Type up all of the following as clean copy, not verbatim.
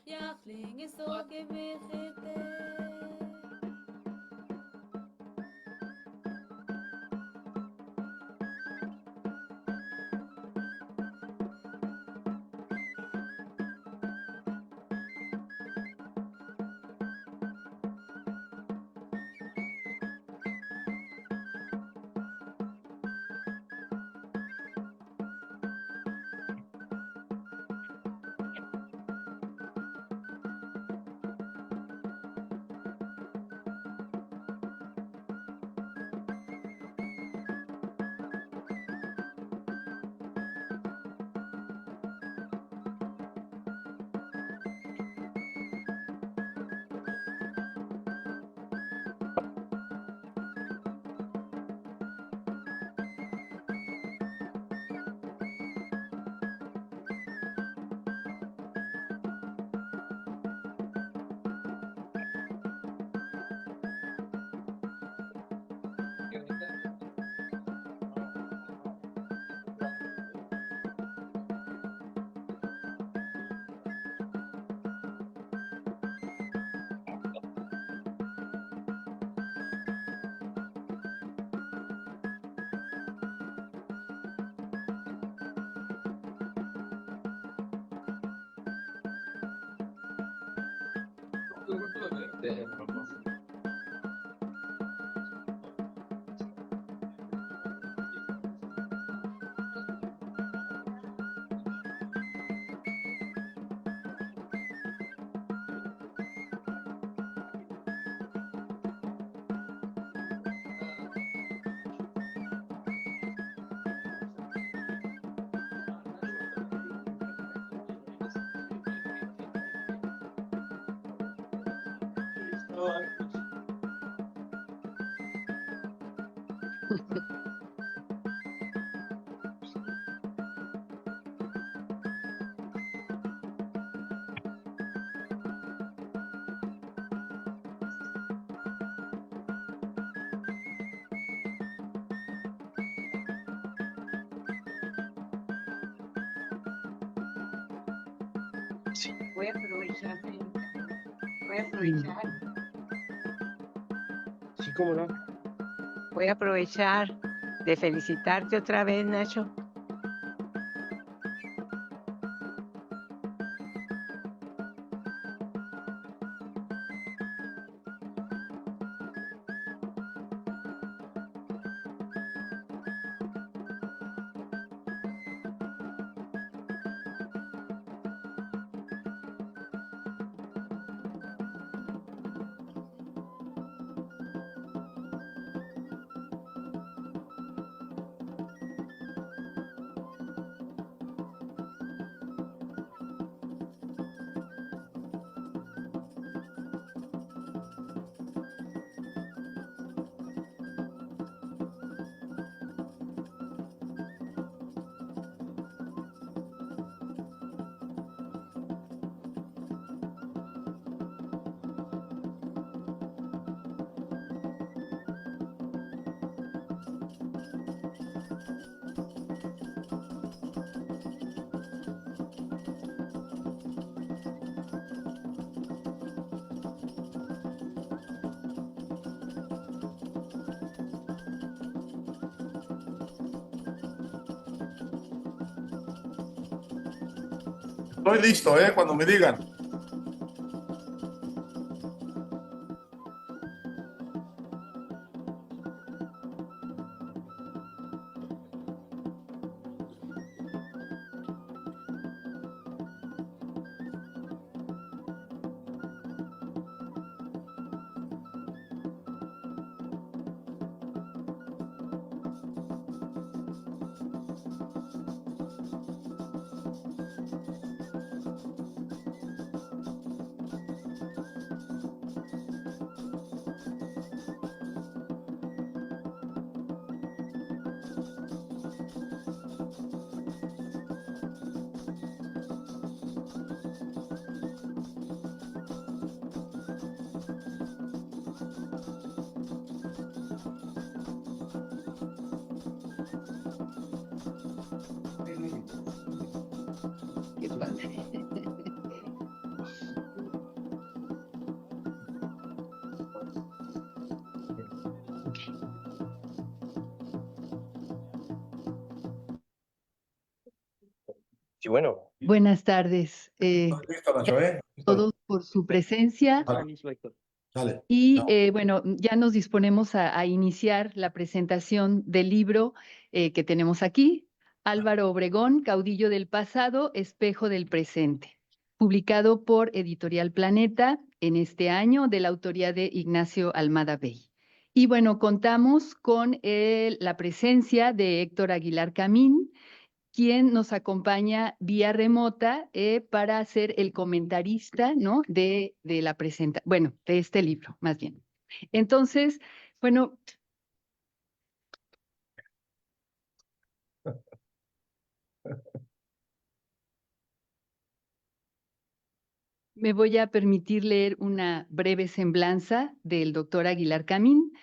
Ja, flinge så gewichete. Voy a aprovechar, voy a aprovechar, Sí, cómo no. voy a aprovechar de felicitarte otra vez, Nacho. Estoy listo, cuando me digan. Sí, bueno. Buenas tardes Estoy listo, Nacho, ¿eh? a todos por su presencia Dale, dale. y bueno, ya nos disponemos a iniciar la presentación del libro que tenemos aquí, Álvaro Obregón, Caudillo del pasado, espejo del presente, publicado por Editorial Planeta en este año de la autoría de Ignacio Almada Bey. Y bueno, contamos con la presencia de Héctor Aguilar Camín, quien nos acompaña vía remota para ser el comentarista, ¿no? de la presentación, bueno, de este libro, más bien. Entonces, bueno, me voy a permitir leer una breve semblanza del doctor Aguilar Camín.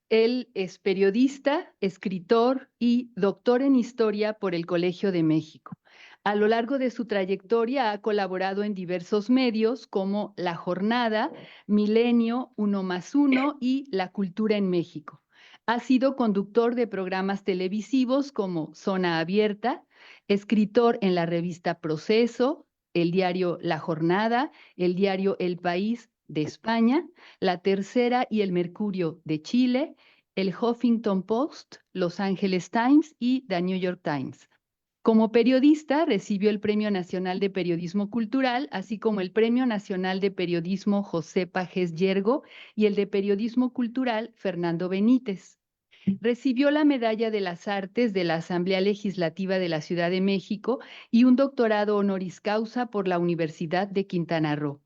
Él es periodista, escritor y doctor en historia por el Colegio de México. A lo largo de su trayectoria ha colaborado en diversos medios como La Jornada, Milenio, Uno más Uno y La Cultura en México. Ha sido conductor de programas televisivos como Zona Abierta, escritor en la revista Proceso, el diario La Jornada, el diario El País de España, La Tercera y el Mercurio de Chile, el Huffington Post, Los Angeles Times y The New York Times. Como periodista, recibió el Premio Nacional de Periodismo Cultural, así como el Premio Nacional de Periodismo José Pagés Yergo y el de Periodismo Cultural Fernando Benítez. Recibió la Medalla de las Artes de la Asamblea Legislativa de la Ciudad de México y un doctorado honoris causa por la Universidad de Quintana Roo.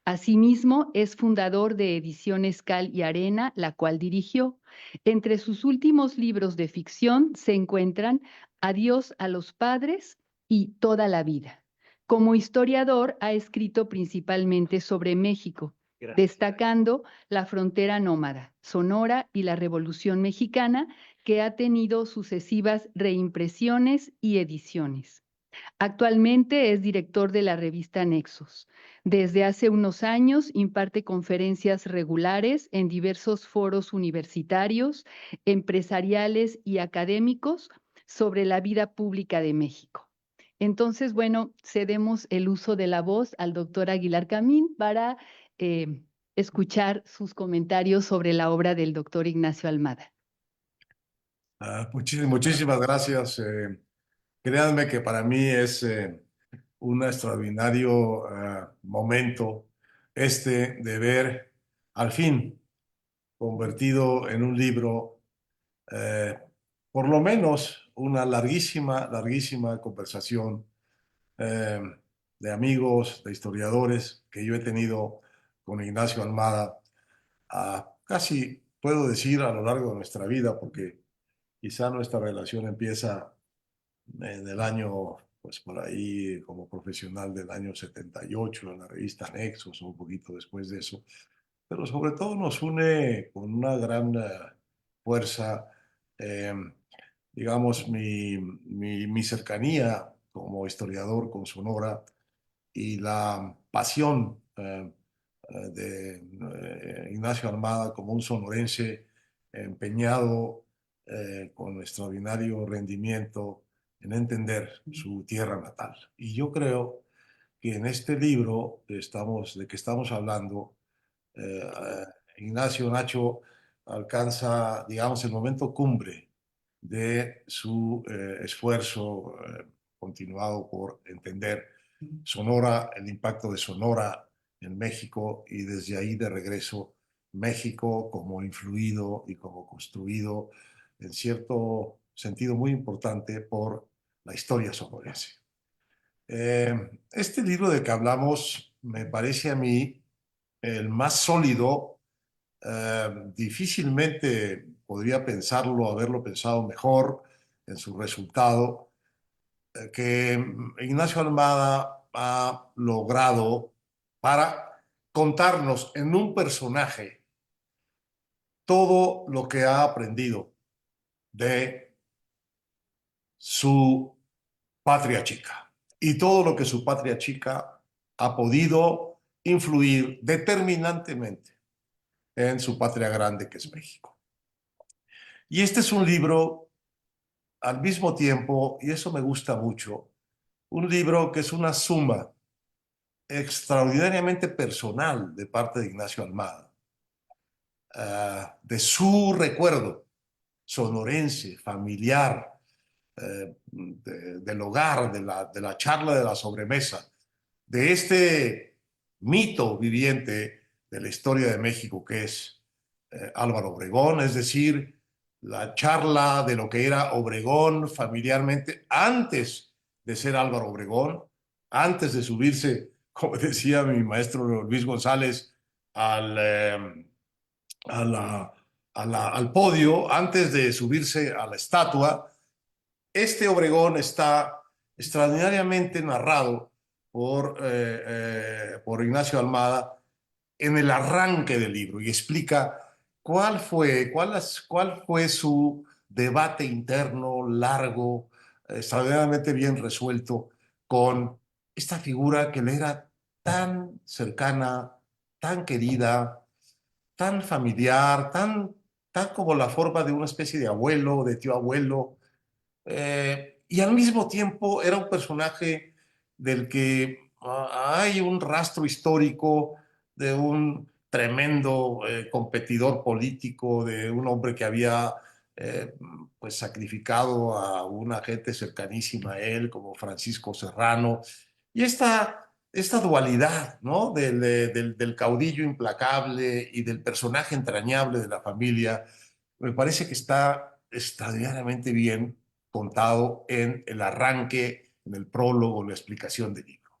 Asimismo, es fundador de Ediciones Cal y Arena, la cual dirigió. Entre sus últimos libros de ficción se encuentran Adiós a los padres y Toda la vida. Como historiador, ha escrito principalmente sobre México, destacando la frontera nómada, Sonora y la Revolución Mexicana, que ha tenido sucesivas reimpresiones y ediciones. Actualmente es director de la revista Nexos. Desde hace unos años imparte conferencias regulares en diversos foros universitarios, empresariales y académicos sobre la vida pública de México. Entonces, bueno, cedemos el uso de la voz al doctor Aguilar Camín para escuchar sus comentarios sobre la obra del doctor Ignacio Almada. Muchísimas gracias. Créanme que para mí es un extraordinario momento de ver al fin convertido en un libro, por lo menos una larguísima conversación eh, de amigos, de historiadores que yo he tenido con Ignacio Almada, casi puedo decir a lo largo de nuestra vida, porque quizá nuestra relación empieza en el año, pues por ahí como profesional del año 78 en la revista Nexos, o un poquito después de eso, pero sobre todo nos une con una gran fuerza, eh, digamos, mi cercanía como historiador con Sonora y la pasión de Ignacio Almada como un sonorense empeñado con extraordinario rendimiento en entender su tierra natal. Y yo creo que en este libro de que estamos hablando, Ignacio Nacho alcanza, digamos, el momento cumbre de su esfuerzo continuado por entender Sonora, el impacto de Sonora en México y desde ahí de regreso México como influido y como construido en cierto sentido muy importante por la historia sonorense. Este libro del que hablamos me parece a mí el más sólido. Difícilmente podría pensarlo, haberlo pensado mejor en su resultado, que Ignacio Almada ha logrado para contarnos en un personaje todo lo que ha aprendido de su patria chica y todo lo que su patria chica ha podido influir determinantemente en su patria grande, que es México. Y este es un libro al mismo tiempo, y eso me gusta mucho, un libro que es una suma extraordinariamente personal de parte de Ignacio Almada, de su recuerdo sonorense, familiar, del hogar, de la charla de la sobremesa, de este mito viviente de la historia de México que es Álvaro Obregón, es decir, la charla de lo que era Obregón familiarmente antes de ser Álvaro Obregón, antes de subirse, como decía mi maestro Luis González, al, a la, al podio, antes de subirse a la estatua. Este Obregón está extraordinariamente narrado por Ignacio Almada en el arranque del libro y explica cuál fue su debate interno largo, extraordinariamente bien resuelto con esta figura que le era tan cercana, tan querida, tan familiar, tan como la forma de una especie de abuelo, de tío abuelo, y al mismo tiempo era un personaje del que hay un rastro histórico de un tremendo competidor político, de un hombre que había pues sacrificado a una gente cercanísima a él, como Francisco Serrano, y esta dualidad, ¿no? Del caudillo implacable y del personaje entrañable de la familia, me parece que está extraordinariamente bien contado en el arranque, en el prólogo, en la explicación del libro.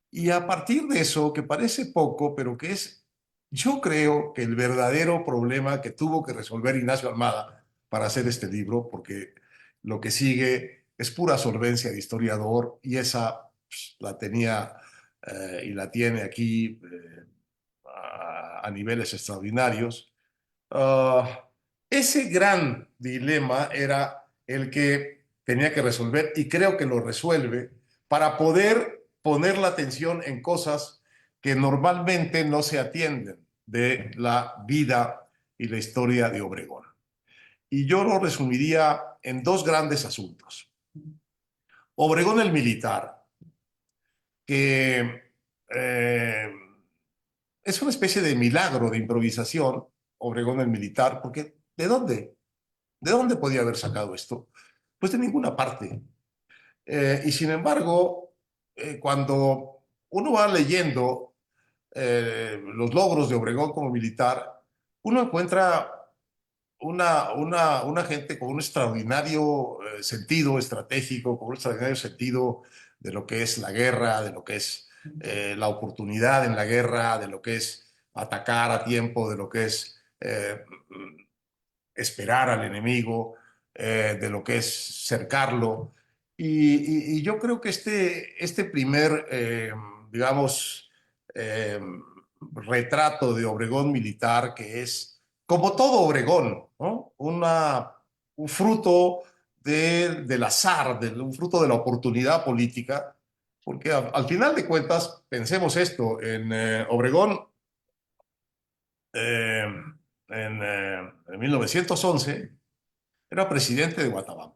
Y a partir de eso, que parece poco, pero que es, yo creo que el verdadero problema que tuvo que resolver Ignacio Almada para hacer este libro, porque lo que sigue es pura solvencia de historiador y esa pues, la tenía y la tiene aquí a niveles extraordinarios. Ese gran dilema era el que tenía que resolver y creo que lo resuelve para poder poner la atención en cosas que normalmente no se atienden de la vida y la historia de Obregón. Y yo lo resumiría en dos grandes asuntos. Obregón el militar, que es una especie de milagro de improvisación, Obregón el militar, porque ¿de dónde? ¿De dónde podía haber sacado esto? Pues de ninguna parte. Y sin embargo, cuando uno va leyendo los logros de Obregón como militar, uno encuentra una gente con un extraordinario sentido estratégico, con un extraordinario sentido de lo que es la guerra, de lo que es la oportunidad en la guerra, de lo que es atacar a tiempo, de lo que es esperar al enemigo, de lo que es cercarlo. Y yo creo que este primer, digamos, eh, retrato de Obregón militar, que es, como todo Obregón, ¿no? Un fruto del azar, un fruto de la oportunidad política, porque al final de cuentas, pensemos esto, en Obregón, eh, en 1911, era presidente de Guatemala.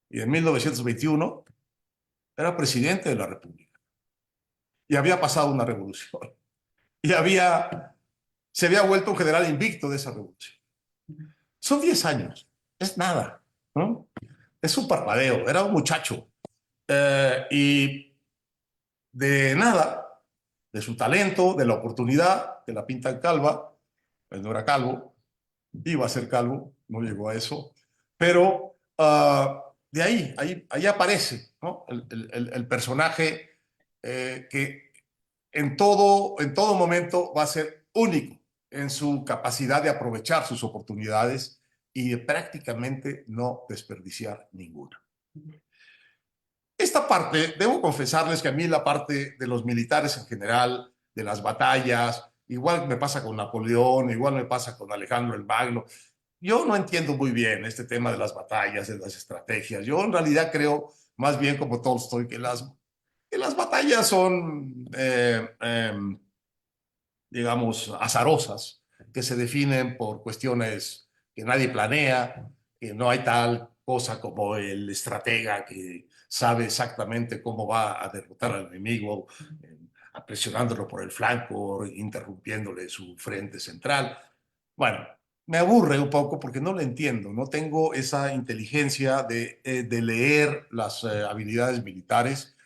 Y en 1921 era presidente de la República. Y había pasado una revolución. Y se había vuelto un general invicto de esa revolución. Son 10 años. Es nada, ¿no? Es un parpadeo. Era un muchacho. Y de nada, de su talento, de la oportunidad, que la pintan calva, pues no era calvo, iba a ser calvo, no llegó a eso, pero de ahí aparece, ¿no? El personaje que en todo momento va a ser único en su capacidad de aprovechar sus oportunidades y de prácticamente no desperdiciar ninguna. Esta parte, debo confesarles que a mí la parte de los militares en general, de las batallas, igual me pasa con Napoleón, igual me pasa con Alejandro el Magno, yo no entiendo muy bien este tema de las batallas, de las estrategias. Yo en realidad creo, más bien como Tolstoy, que las batallas son, digamos, azarosas, que se definen por cuestiones que nadie planea, que no hay tal cosa como el estratega que sabe exactamente cómo va a derrotar al enemigo, presionándolo por el flanco, interrumpiéndole su frente central. Bueno, me aburre un poco porque no lo entiendo, no tengo esa inteligencia de leer las habilidades militares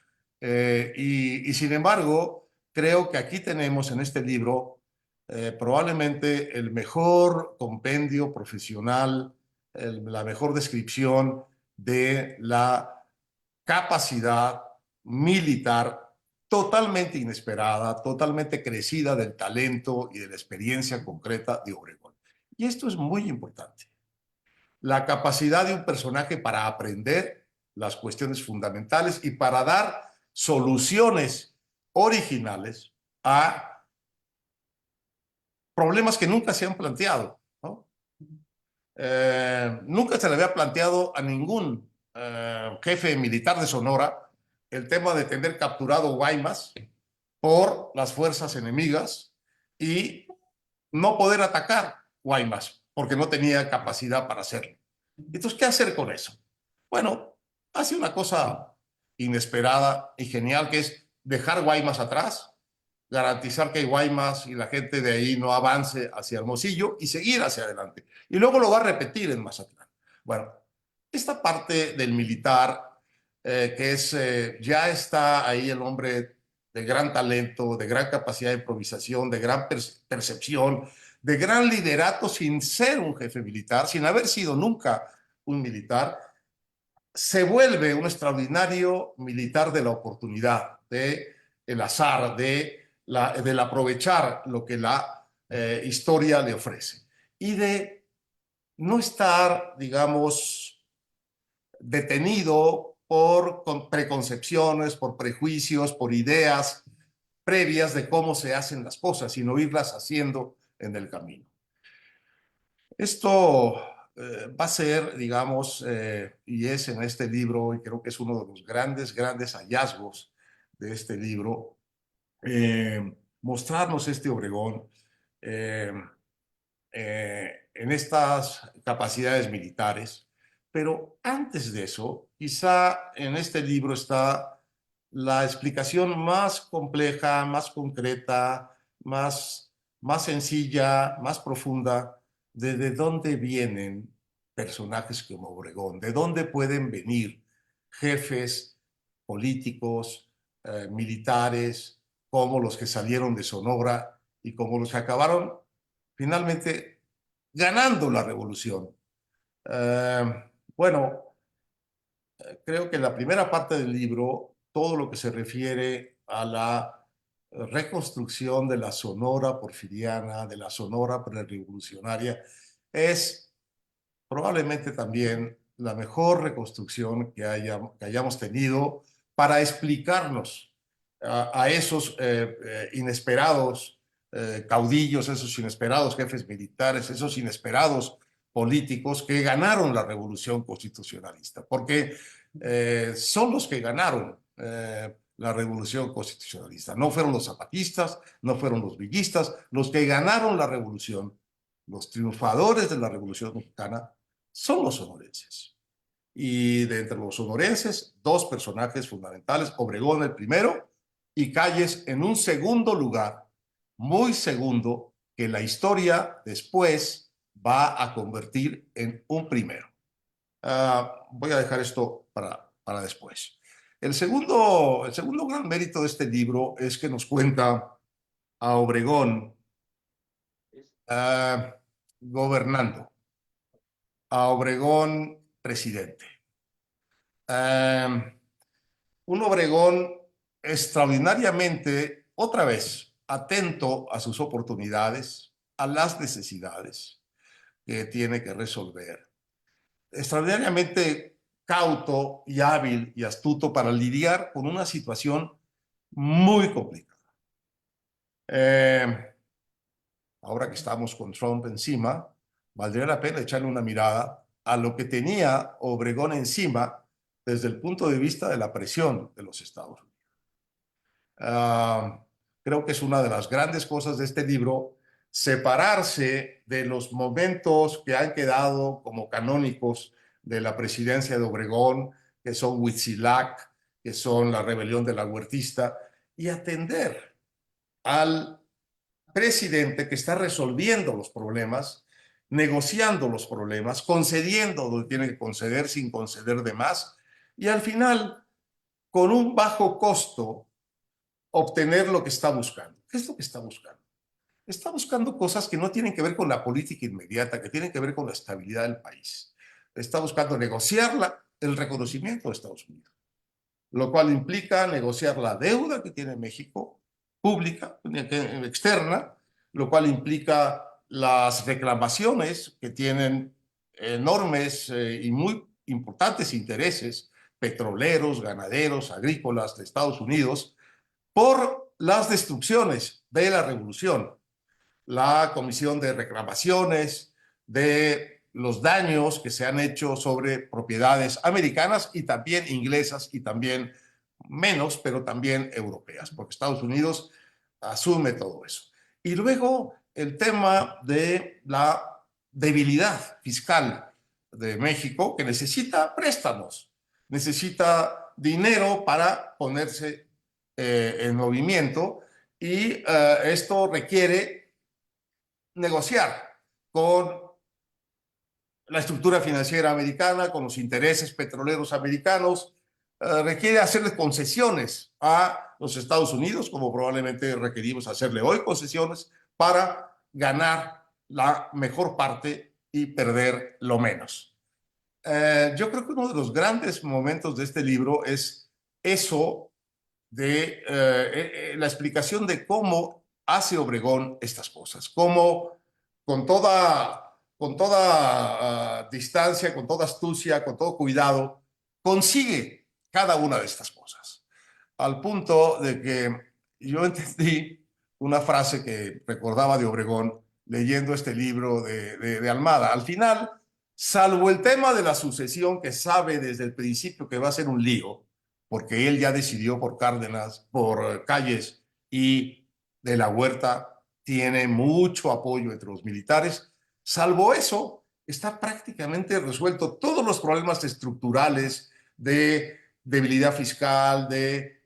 y sin embargo creo que aquí tenemos en este libro probablemente el mejor compendio profesional, la mejor descripción de la capacidad militar totalmente inesperada, totalmente crecida del talento y de la experiencia concreta de Obregón. Y esto es muy importante. La capacidad de un personaje para aprender las cuestiones fundamentales y para dar soluciones originales a problemas que nunca se han planteado, ¿no? Nunca se le había planteado a ningún jefe militar de Sonora el tema de tener capturado Guaymas por las fuerzas enemigas y no poder atacar Guaymas porque no tenía capacidad para hacerlo. Entonces, ¿qué hacer con eso? Bueno, hace una cosa inesperada y genial que es dejar Guaymas atrás, garantizar que Guaymas y la gente de ahí no avance hacia Hermosillo y seguir hacia adelante. Y luego lo va a repetir en Mazatlán. Bueno, esta parte del militar, que es, ya está ahí el hombre de gran talento, de gran capacidad de improvisación, de gran percepción, de gran liderato sin ser un jefe militar, sin haber sido nunca un militar, se vuelve un extraordinario militar de la oportunidad, de el azar, del aprovechar lo que la historia le ofrece y de no estar, digamos, detenido por preconcepciones, por prejuicios, por ideas previas de cómo se hacen las cosas, sino irlas haciendo en el camino. Esto va a ser, digamos, y es en este libro, y creo que es uno de los grandes, grandes hallazgos de este libro, mostrarnos este Obregón eh, en estas capacidades militares. Pero antes de eso, quizá en este libro está la explicación más compleja, más concreta, más sencilla, más profunda de dónde vienen personajes como Obregón, de dónde pueden venir jefes políticos, militares, como los que salieron de Sonora y como los que acabaron finalmente ganando la revolución. Bueno, creo que en la primera parte del libro, todo lo que se refiere a la reconstrucción de la Sonora porfiriana, de la Sonora prerevolucionaria, es probablemente también la mejor reconstrucción que hayamos tenido para explicarnos a esos inesperados caudillos, esos inesperados jefes militares, esos inesperados políticos que ganaron la revolución constitucionalista, porque son los que ganaron la revolución constitucionalista. No fueron los zapatistas, no fueron los villistas, los que ganaron la revolución, los triunfadores de la Revolución Mexicana, son los sonorenses. Y de entre los sonorenses, dos personajes fundamentales, Obregón el primero y Calles en un segundo lugar, muy segundo, que la historia después va a convertir en un primero. Voy a dejar esto para después. El segundo gran mérito de este libro es que nos cuenta a Obregón gobernando, a Obregón presidente. Un Obregón extraordinariamente, otra vez, atento a sus oportunidades, a las necesidades que tiene que resolver. Extraordinariamente cauto y hábil y astuto para lidiar con una situación muy complicada. Ahora que estamos con Trump encima, valdría la pena echarle una mirada a lo que tenía Obregón encima desde el punto de vista de la presión de los Estados Unidos. Creo que es una de las grandes cosas de este libro, separarse de los momentos que han quedado como canónicos de la presidencia de Obregón, que son Huitzilac, que son la rebelión de la Huertista, y atender al presidente que está resolviendo los problemas, negociando los problemas, concediendo donde tiene que conceder sin conceder de más, y al final, con un bajo costo, obtener lo que está buscando. ¿Qué es lo que está buscando? Está buscando cosas que no tienen que ver con la política inmediata, que tienen que ver con la estabilidad del país. Está buscando negociar el reconocimiento de Estados Unidos, lo cual implica negociar la deuda que tiene México, pública, externa, lo cual implica las reclamaciones que tienen enormes y muy importantes intereses petroleros, ganaderos, agrícolas de Estados Unidos por las destrucciones de la revolución, la Comisión de Reclamaciones, de los daños que se han hecho sobre propiedades americanas y también inglesas y también menos, pero también europeas, porque Estados Unidos asume todo eso. Y luego el tema de la debilidad fiscal de México, que necesita préstamos, necesita dinero para ponerse en movimiento, y esto requiere negociar con la estructura financiera americana, con los intereses petroleros americanos, requiere hacerle concesiones a los Estados Unidos, como probablemente requerimos hacerle hoy concesiones, para ganar la mejor parte y perder lo menos. Yo creo que uno de los grandes momentos de este libro es eso de la explicación de cómo hace Obregón estas cosas, cómo con toda distancia, con toda astucia, con todo cuidado, consigue cada una de estas cosas. Al punto de que yo entendí una frase que recordaba de Obregón leyendo este libro de Almada. Al final, salvo el tema de la sucesión, que sabe desde el principio que va a ser un lío, porque él ya decidió por Cárdenas, por Calles, y de la Huerta tiene mucho apoyo entre los militares. Salvo eso, está prácticamente resuelto todos los problemas estructurales de debilidad fiscal, de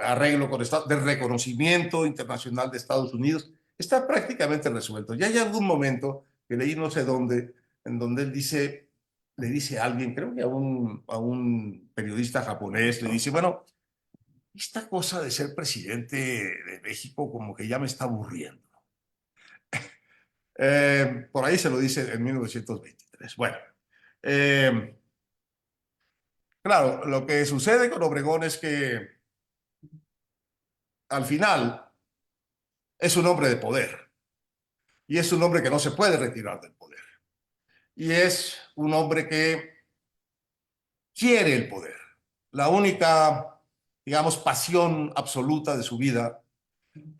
arreglo con Estados, de reconocimiento internacional de Estados Unidos. Está prácticamente resuelto. Ya hay algún momento que leí no sé dónde, en donde él dice, le dice a alguien, creo que a un periodista japonés, le dice, bueno, esta cosa de ser presidente de México como que ya me está aburriendo. Por ahí se lo dice en 1923. Bueno, claro, lo que sucede con Obregón es que al final es un hombre de poder y es un hombre que no se puede retirar del poder. Y es un hombre que quiere el poder. La única, digamos, pasión absoluta de su vida,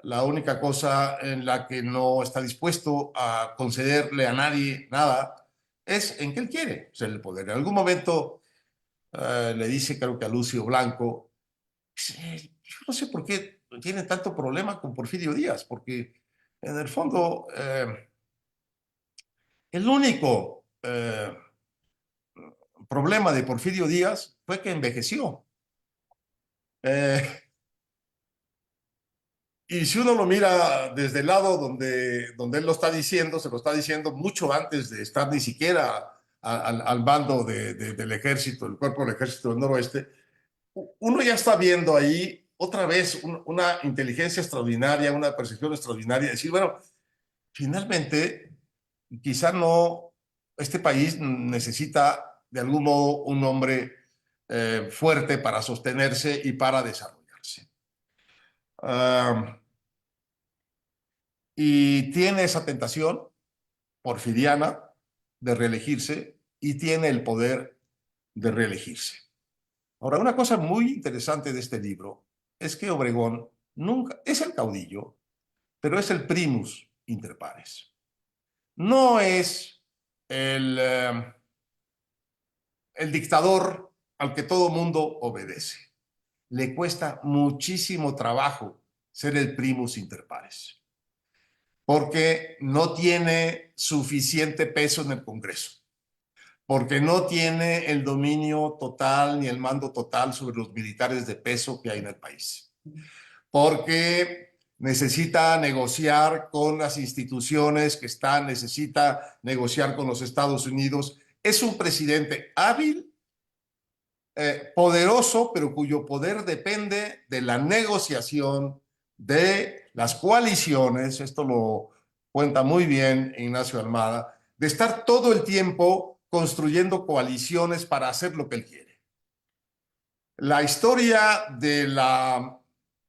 la única cosa en la que no está dispuesto a concederle a nadie nada, es en que él quiere ser el poder. En algún momento le dice, creo que a Lucio Blanco, yo no sé por qué tiene tanto problema con Porfirio Díaz, porque en el fondo el único problema de Porfirio Díaz fue que envejeció. Y si uno lo mira desde el lado donde él lo está diciendo, se lo está diciendo mucho antes de estar ni siquiera al mando del ejército, el cuerpo del ejército del noroeste, uno ya está viendo ahí otra vez una inteligencia extraordinaria, una percepción extraordinaria, decir, bueno, finalmente, quizá no, este país necesita de algún modo un hombre fuerte para sostenerse y para desarrollarse. Y tiene esa tentación porfiriana de reelegirse y tiene el poder de reelegirse. Ahora, una cosa muy interesante de este libro es que Obregón nunca es el caudillo, pero es el primus inter pares. No es el dictador al que todo mundo obedece. Le cuesta muchísimo trabajo ser el primus inter pares, porque no tiene suficiente peso en el Congreso, porque no tiene el dominio total ni el mando total sobre los militares de peso que hay en el país, porque necesita negociar con las instituciones que están, necesita negociar con los Estados Unidos. Es un presidente hábil, poderoso, pero cuyo poder depende de la negociación, de las coaliciones. Esto lo cuenta muy bien Ignacio Almada, de estar todo el tiempo construyendo coaliciones para hacer lo que él quiere. La historia de la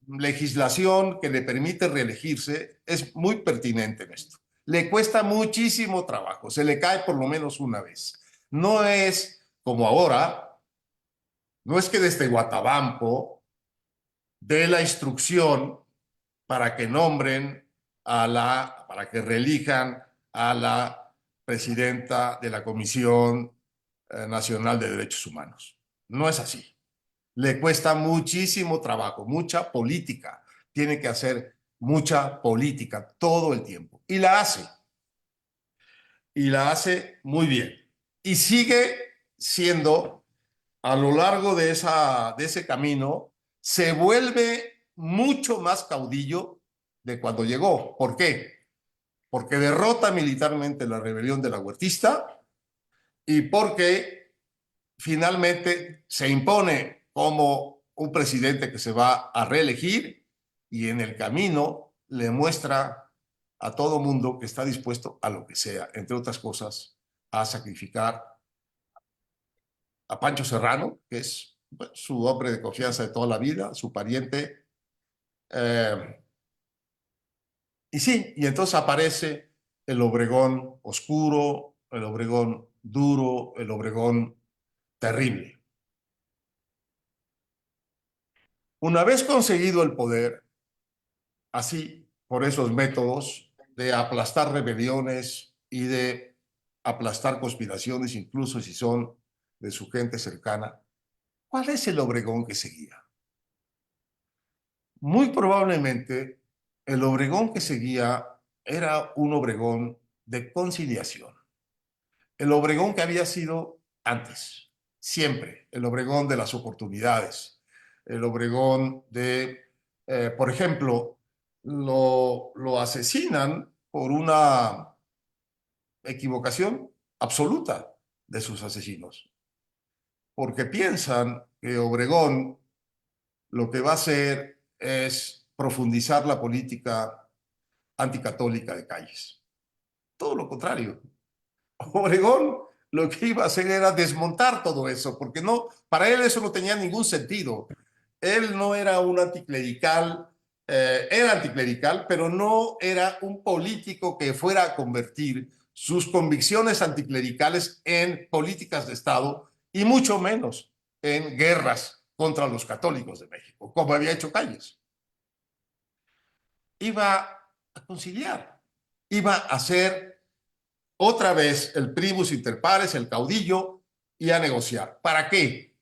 legislación que le permite reelegirse es muy pertinente en esto. Le cuesta muchísimo trabajo, se le cae por lo menos una vez. No es como ahora, no es que desde Guatabampo dé la instrucción para que nombren para que reelijan a la presidenta de la Comisión Nacional de Derechos Humanos. No es así. Le cuesta muchísimo trabajo, mucha política. Tiene que hacer mucha política todo el tiempo. Y la hace. Y la hace muy bien. Y sigue siendo, a lo largo de ese camino, se vuelve mucho más caudillo de cuando llegó. ¿Por qué? Porque derrota militarmente la rebelión de la Huertista y porque finalmente se impone como un presidente que se va a reelegir y en el camino le muestra a todo mundo que está dispuesto a lo que sea, entre otras cosas, a sacrificar a Pancho Serrano, que es su hombre de confianza de toda la vida, su pariente. Y sí, y entonces aparece el Obregón oscuro, el Obregón duro, el Obregón terrible. Una vez conseguido el poder, así por esos métodos de aplastar rebeliones y de aplastar conspiraciones, incluso si son de su gente cercana, ¿cuál es el Obregón que seguía? Muy probablemente el Obregón que seguía era un Obregón de conciliación. El Obregón que había sido antes, siempre, el Obregón de las oportunidades, el Obregón por ejemplo, lo asesinan por una equivocación absoluta de sus asesinos, porque piensan que Obregón lo que va a hacer es profundizar la política anticatólica de Calles. Todo lo contrario. Obregón lo que iba a hacer era desmontar todo eso, porque no, para él eso no tenía ningún sentido. Él no era un anticlerical, era anticlerical, pero no era un político que fuera a convertir sus convicciones anticlericales en políticas de Estado y mucho menos en guerras contra los católicos de México, como había hecho Calles. Iba a conciliar, iba a ser otra vez el primus inter pares, el caudillo, y a negociar. ¿Para qué?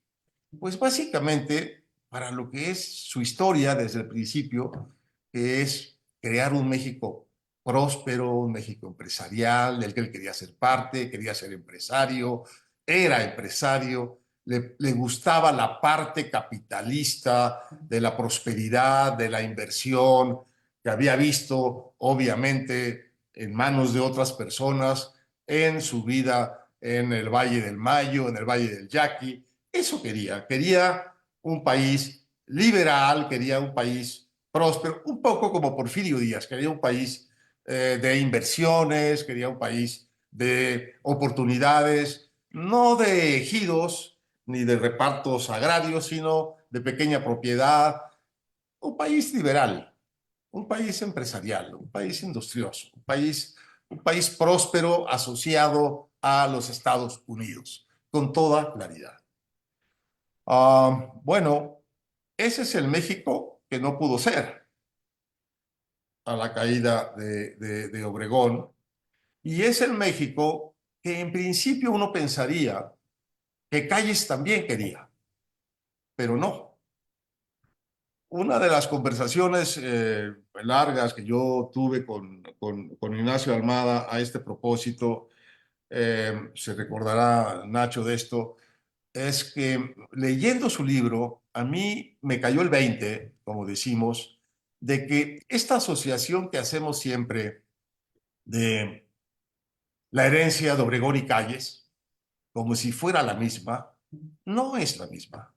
Pues básicamente para lo que es su historia desde el principio, que es crear un México próspero, un México empresarial, del que él quería ser parte, quería ser empresario, era empresario, le gustaba la parte capitalista de la prosperidad, de la inversión, que había visto obviamente en manos de otras personas en su vida en el Valle del Mayo, en el Valle del Yaqui. Eso quería un país liberal, quería un país próspero, un poco como Porfirio Díaz, quería un país de inversiones, quería un país de oportunidades, no de ejidos ni de repartos agrarios, sino de pequeña propiedad, un país liberal, un país empresarial, un país industrioso, un país próspero asociado a los Estados Unidos, con toda claridad. Bueno, ese es el México que no pudo ser a la caída de Obregón, y es el México que en principio uno pensaría que Calles también quería, pero no. Una de las conversaciones largas que yo tuve con Ignacio Almada a este propósito se recordará Nacho de esto, es que leyendo su libro, a mí me cayó el 20, como decimos, de que esta asociación que hacemos siempre de la herencia de Obregón y Calles, como si fuera la misma, no es la misma.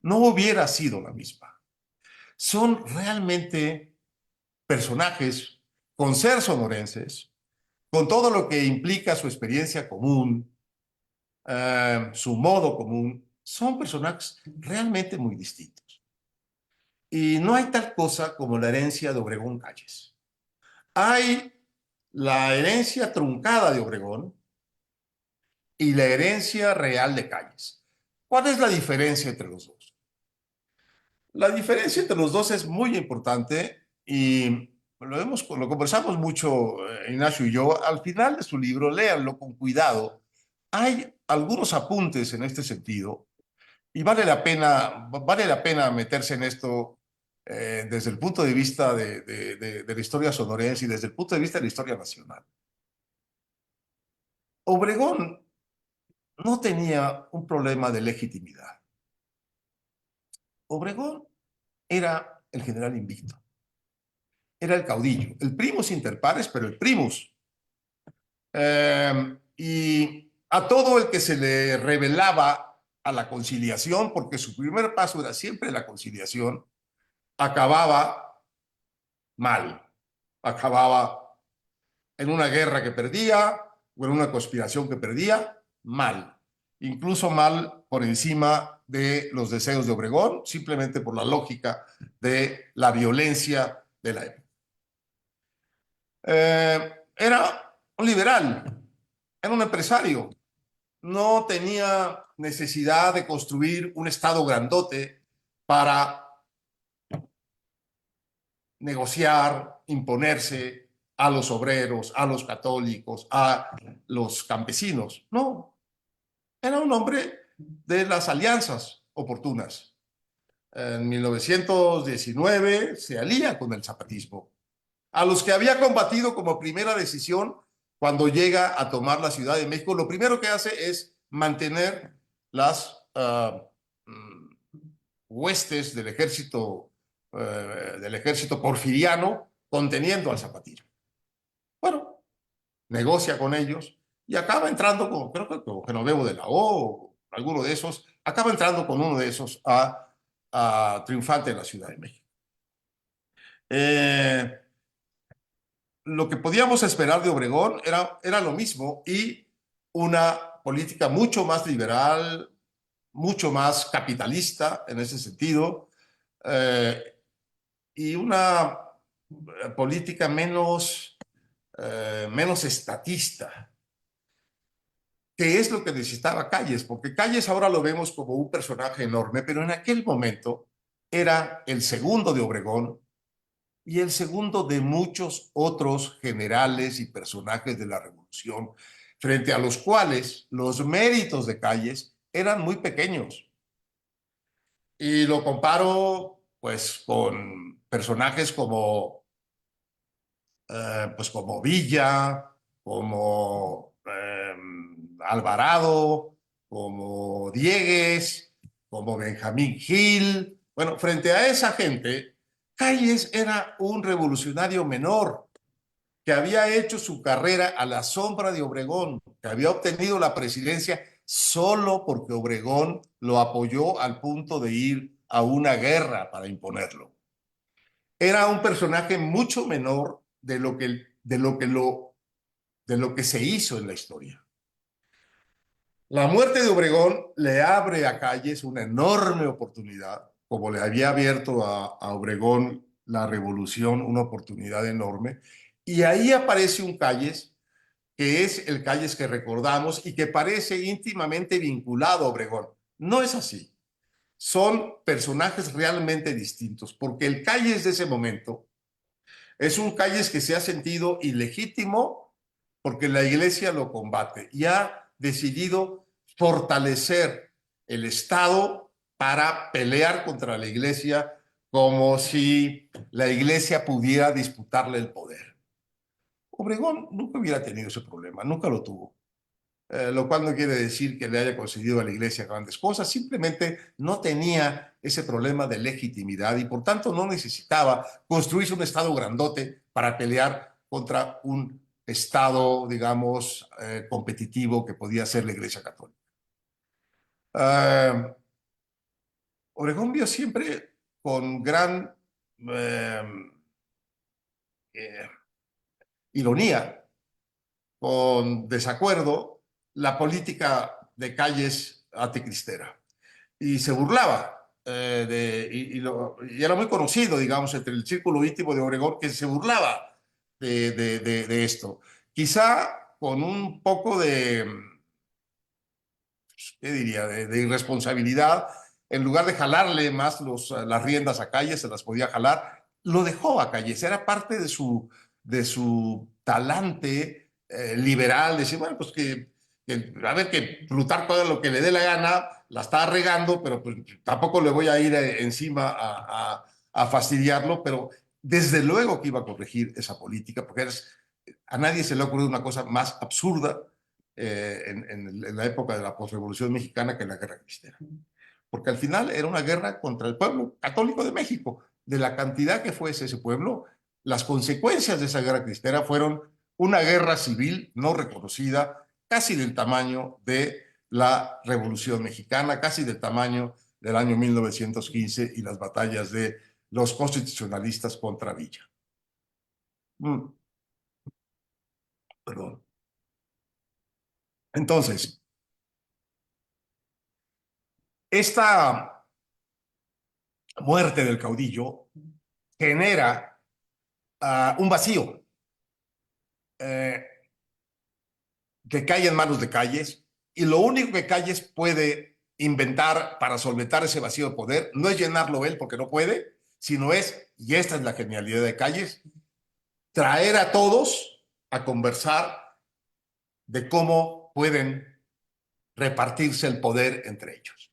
No hubiera sido la misma. Son realmente personajes con ser sonorenses, con todo lo que implica su experiencia común, su modo común, son personajes realmente muy distintos. Y no hay tal cosa como la herencia de Obregón Calles. Hay la herencia truncada de Obregón y la herencia real de Calles. ¿Cuál es la diferencia entre los dos? La diferencia entre los dos es muy importante y lo conversamos mucho Ignacio y yo. Al final de su libro, léanlo con cuidado. Hay algunos apuntes en este sentido y vale la pena meterse en esto desde el punto de vista de la historia sonorense y desde el punto de vista de la historia nacional. Obregón no tenía un problema de legitimidad. Obregón era el general invicto, era el caudillo, el primus inter pares, pero el primus. Y a todo el que se le revelaba a la conciliación, porque su primer paso era siempre la conciliación, acababa mal, acababa en una guerra que perdía o en una conspiración que perdía, mal, incluso mal por encima de los deseos de Obregón, simplemente por la lógica de la violencia de la época. Era un liberal, era un empresario, no tenía necesidad de construir un estado grandote para negociar, imponerse a los obreros, a los católicos, a los campesinos. No, era un hombre de las alianzas oportunas. En 1919 se alía con el zapatismo, a los que había combatido como primera decisión cuando llega a tomar la Ciudad de México. Lo primero que hace es mantener las huestes del ejército porfiriano conteniendo al zapatismo. Bueno, negocia con ellos y acaba entrando con, creo que con Genoveva de la O, alguno de esos, acaba entrando con uno de esos a triunfante en la Ciudad de México. Lo que podíamos esperar de Obregón era lo mismo y una política mucho más liberal, mucho más capitalista en ese sentido, y una política menos estatista, que es lo que necesitaba Calles, porque Calles ahora lo vemos como un personaje enorme, pero en aquel momento era el segundo de Obregón y el segundo de muchos otros generales y personajes de la Revolución, frente a los cuales los méritos de Calles eran muy pequeños. Y lo comparo pues con personajes como Villa, como Alvarado, como Diegues, como Benjamín Gil. Bueno, frente a esa gente, Calles era un revolucionario menor que había hecho su carrera a la sombra de Obregón, que había obtenido la presidencia solo porque Obregón lo apoyó al punto de ir a una guerra para imponerlo. Era un personaje mucho menor de lo que se hizo en la historia. La muerte de Obregón le abre a Calles una enorme oportunidad, como le había abierto a Obregón la revolución, una oportunidad enorme, y ahí aparece un Calles que es el Calles que recordamos y que parece íntimamente vinculado a Obregón. No es así. Son personajes realmente distintos, porque el Calles de ese momento es un Calles que se ha sentido ilegítimo porque la iglesia lo combate y ha decidido fortalecer el Estado para pelear contra la iglesia como si la iglesia pudiera disputarle el poder. Obregón nunca hubiera tenido ese problema, nunca lo tuvo. Lo cual no quiere decir que le haya concedido a la iglesia grandes cosas, simplemente no tenía ese problema de legitimidad y por tanto no necesitaba construirse un estado grandote para pelear contra un estado, digamos, competitivo que podía ser la iglesia católica. Obregón vio siempre con gran eh, ironía, con desacuerdo, la política de Calles anticristera y se burlaba y era muy conocido, digamos, entre el círculo íntimo de Obregón que se burlaba de esto. Quizá con un poco de, ¿qué diría?, de irresponsabilidad, en lugar de jalarle más las riendas a Calles, se las podía jalar, lo dejó a Calles, era parte de su talante liberal, decir, bueno, pues a ver, que Plutarco haga lo que le dé la gana, la está regando, pero pues tampoco le voy a ir encima a fastidiarlo, pero desde luego que iba a corregir esa política, porque a nadie se le ha ocurrido una cosa más absurda en la época de la posrevolución mexicana que la guerra cristera. Porque al final era una guerra contra el pueblo católico de México. De la cantidad que fuese ese pueblo, las consecuencias de esa guerra cristera fueron una guerra civil no reconocida, casi del tamaño de la Revolución Mexicana, casi del tamaño del año 1915 y las batallas de los constitucionalistas contra Villa. Perdón. Entonces, esta muerte del caudillo genera un vacío que cae en manos de Calles, y lo único que Calles puede inventar para solventar ese vacío de poder no es llenarlo él porque no puede, sino es, y esta es la genialidad de Calles, traer a todos a conversar de cómo pueden repartirse el poder entre ellos.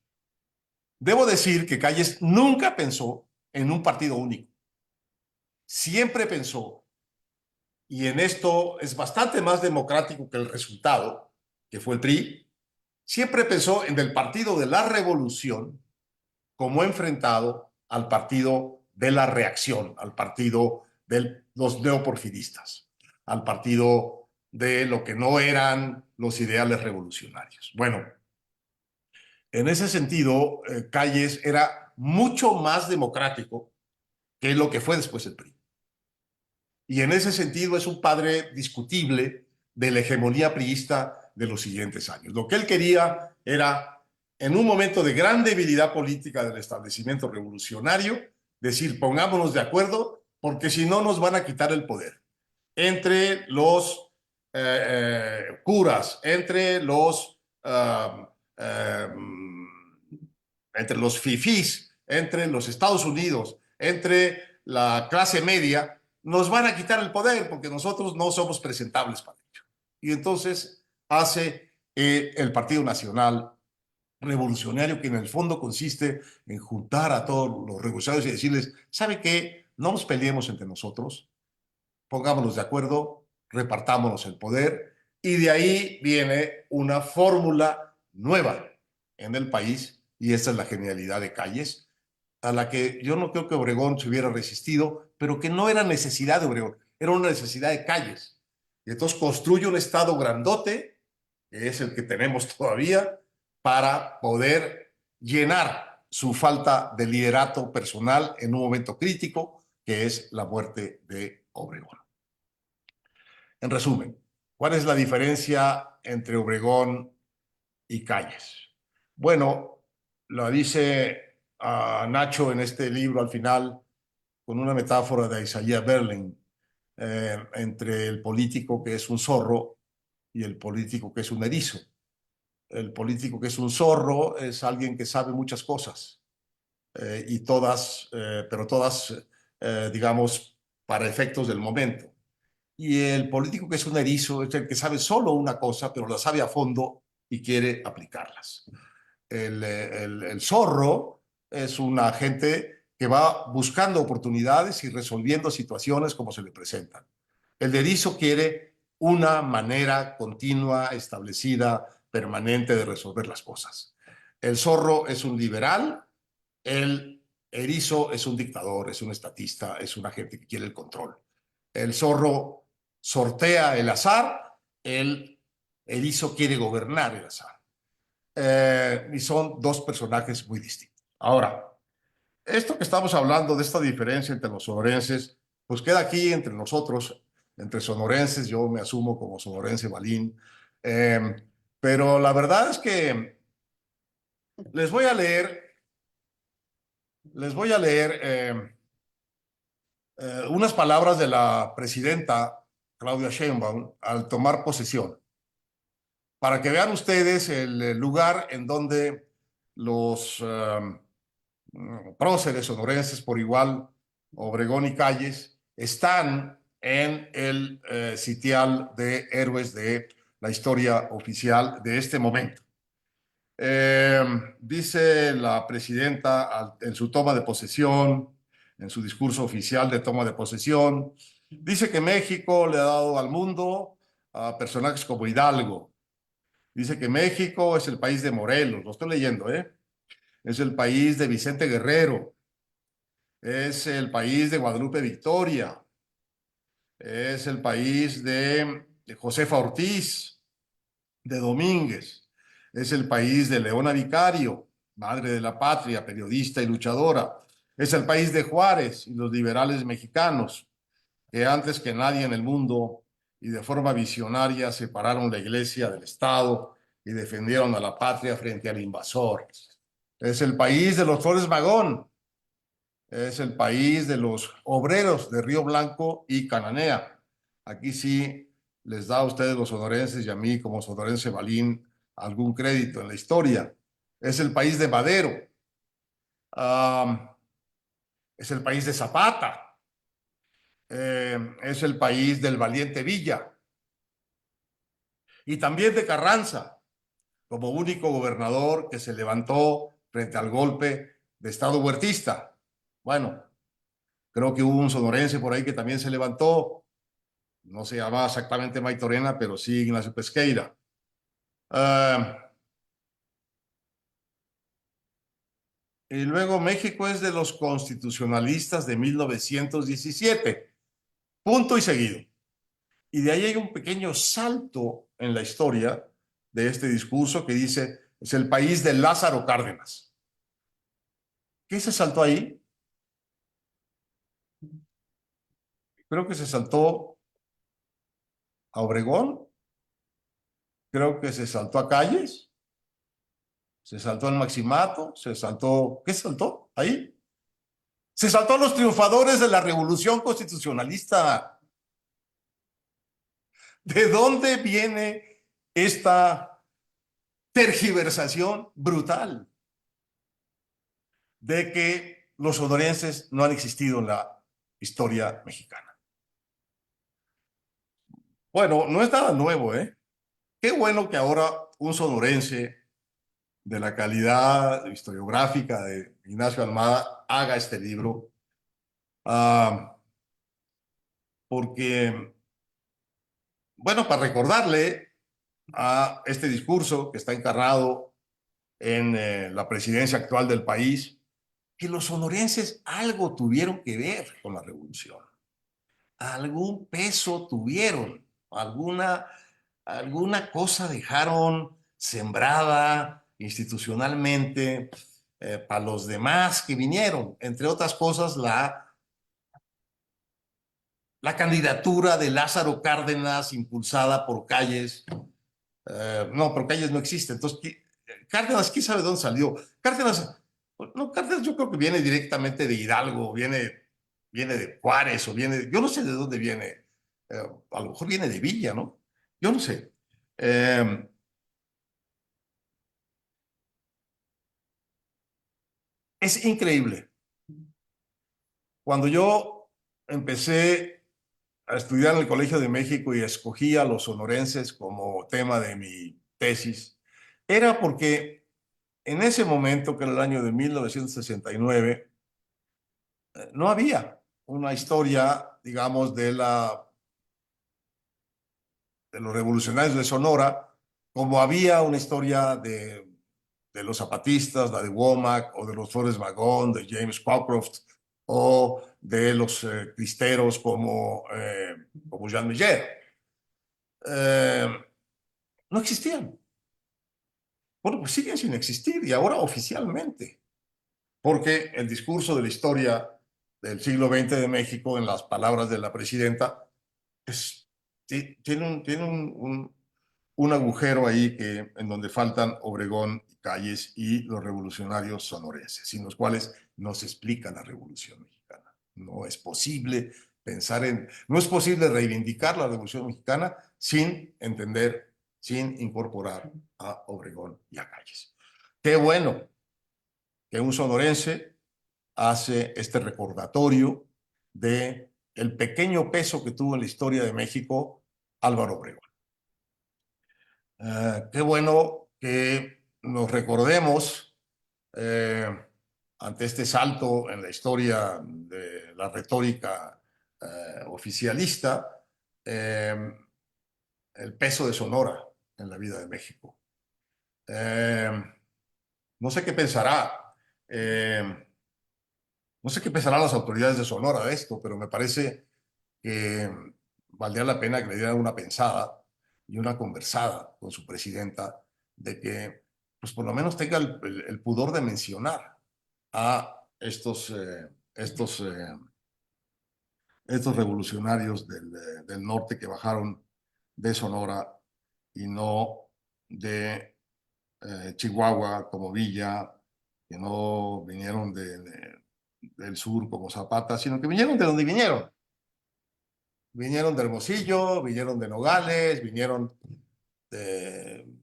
Debo decir que Calles nunca pensó en un partido único. Siempre pensó, y en esto es bastante más democrático que el resultado, que fue el PRI, siempre pensó en el partido de la revolución como enfrentado al partido de la reacción, al partido de los neoporfiristas, al partido de lo que no eran los ideales revolucionarios. Bueno, en ese sentido, Calles era mucho más democrático que lo que fue después el PRI. Y en ese sentido es un padre discutible de la hegemonía priista de los siguientes años. Lo que él quería era, en un momento de gran debilidad política del establecimiento revolucionario, decir, pongámonos de acuerdo, porque si no nos van a quitar el poder. Entre los curas, entre los fifís, entre los Estados Unidos, entre la clase media, nos van a quitar el poder porque nosotros no somos presentables para ello. Y entonces hace el Partido Nacional Revolucionario, que en el fondo consiste en juntar a todos los revolucionarios y decirles, ¿sabe qué? No nos peleemos entre nosotros, pongámonos de acuerdo, repartámonos el poder, y de ahí viene una fórmula nueva en el país, y esta es la genialidad de Calles, a la que yo no creo que Obregón se hubiera resistido, pero que no era necesidad de Obregón, era una necesidad de Calles. Y entonces construye un estado grandote, que es el que tenemos todavía, para poder llenar su falta de liderato personal en un momento crítico, que es la muerte de Obregón. En resumen, ¿cuál es la diferencia entre Obregón y Calles? Bueno, lo dice Nacho en este libro al final con una metáfora de Isaiah Berlin entre el político que es un zorro y el político que es un erizo. El político que es un zorro es alguien que sabe muchas cosas y todas, pero todas, digamos, para efectos del momento. Y el político que es un erizo es el que sabe solo una cosa, pero la sabe a fondo y quiere aplicarlas. El zorro es una gente que va buscando oportunidades y resolviendo situaciones como se le presentan. El de erizo quiere una manera continua, establecida, permanente de resolver las cosas. El zorro es un liberal, el erizo es un dictador, es un estatista, es una gente que quiere el control. El zorro sortea el azar, el erizo quiere gobernar el azar. Y son dos personajes muy distintos. Ahora, esto que estamos hablando de esta diferencia entre los sonorenses, pues queda aquí entre nosotros, entre sonorenses. Yo me asumo como sonorense Balín, eh, pero la verdad es que les voy a leer unas palabras de la presidenta Claudia Sheinbaum al tomar posesión, para que vean ustedes el lugar en donde los próceres sonorenses por igual, Obregón y Calles, están en el sitial de héroes de la historia oficial de este momento. Dice la presidenta en su toma de posesión, en su discurso oficial de toma de posesión, dice que México le ha dado al mundo a personajes como Hidalgo. Dice que México es el país de Morelos, lo estoy leyendo, es el país de Vicente Guerrero, es el país de Guadalupe Victoria, es el país de Josefa Ortiz, de Domínguez, es el país de Leona Vicario, madre de la patria, periodista y luchadora, es el país de Juárez y los liberales mexicanos, que antes que nadie en el mundo y de forma visionaria separaron la iglesia del Estado y defendieron a la patria frente al invasor. Es el país de los Flores Magón, es el país de los obreros de Río Blanco y Cananea. Aquí sí les da a ustedes los sonorenses y a mí como sonorense Balín algún crédito en la historia. Es el país de Madero. Es el país de Zapata. Es el país del valiente Villa. Y también de Carranza, como único gobernador que se levantó frente al golpe de Estado huertista. Bueno, creo que hubo un sonorense por ahí que también se levantó. No se llamaba exactamente Maitorena, pero sí Ignacio Pesqueira. Y luego México es de los constitucionalistas de 1917. Punto y seguido. Y de ahí hay un pequeño salto en la historia de este discurso que dice, es el país de Lázaro Cárdenas. ¿Qué se saltó ahí? Creo que se saltó a Obregón, creo que se saltó a Calles, se saltó al Maximato, se saltó, ¿qué se saltó ahí? Se saltó a los triunfadores de la Revolución Constitucionalista. ¿De dónde viene esta tergiversación brutal de que los sonorenses no han existido en la historia mexicana? Bueno, no es nada nuevo, ¿eh? Qué bueno que ahora un sonorense de la calidad historiográfica de Ignacio Almada haga este libro, porque, bueno, para recordarle a este discurso que está encarnado en la presidencia actual del país, que los sonorenses algo tuvieron que ver con la revolución, algún peso tuvieron, alguna cosa dejaron sembrada institucionalmente para los demás que vinieron, entre otras cosas la candidatura de Lázaro Cárdenas impulsada por Calles. No, pero Calles no existe, entonces Cárdenas, ¿quién sabe dónde salió? Cárdenas, no, Cárdenas yo creo que viene directamente de Hidalgo, viene de Juárez, o yo no sé de dónde viene, a lo mejor viene de Villa, ¿no? Yo no sé. Es increíble. Cuando yo empecé a estudiar en el Colegio de México y escogí a los sonorenses como tema de mi tesis, era porque en ese momento, que era el año de 1969, no había una historia, digamos, de la los revolucionarios de Sonora, como había una historia de los zapatistas, la de Womack, o de los Flores Magón, de James Cockcroft, o de los cristeros como Jean Miller. No existían. Bueno, pues siguen sin existir, y ahora oficialmente, porque el discurso de la historia del siglo XX de México, en las palabras de la presidenta, tiene un agujero ahí en donde faltan Obregón y Calles y los revolucionarios sonorenses, sin los cuales no se explica la Revolución Mexicana. No es posible no es posible reivindicar la Revolución Mexicana sin entender, sin incorporar a Obregón y a Calles. Qué bueno que un sonorense hace este recordatorio de el pequeño peso que tuvo en la historia de México Álvaro Obregón. Qué bueno que nos recordemos ante este salto en la historia de la retórica oficialista, el peso de Sonora en la vida de México. No sé qué pensará, no sé qué pensarán las autoridades de Sonora de esto, pero me parece que valdría la pena que le dieran una pensada y una conversada con su presidenta, de que pues por lo menos tenga el pudor de mencionar a estos revolucionarios del norte que bajaron de Sonora y no de Chihuahua como Villa, que no vinieron del sur como Zapata, sino que vinieron de donde vinieron. Vinieron de Hermosillo, vinieron de Nogales, vinieron del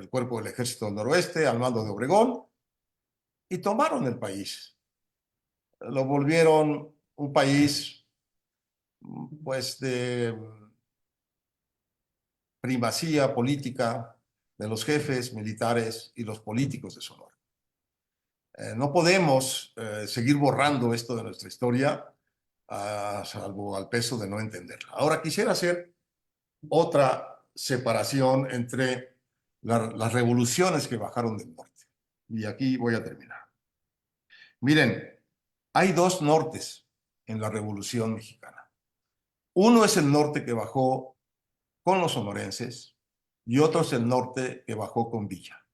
cuerpo del Ejército del Noroeste al mando de Obregón, y tomaron el país. Lo volvieron un país pues de primacía política de los jefes militares y los políticos de Sonora. No podemos seguir borrando esto de nuestra historia, salvo al peso de no entenderla. Ahora quisiera hacer otra separación entre las revoluciones que bajaron del norte. Y aquí voy a terminar. Miren, hay dos nortes en la Revolución Mexicana. Uno es el norte que bajó con los sonorenses y otro es el norte que bajó con Villa.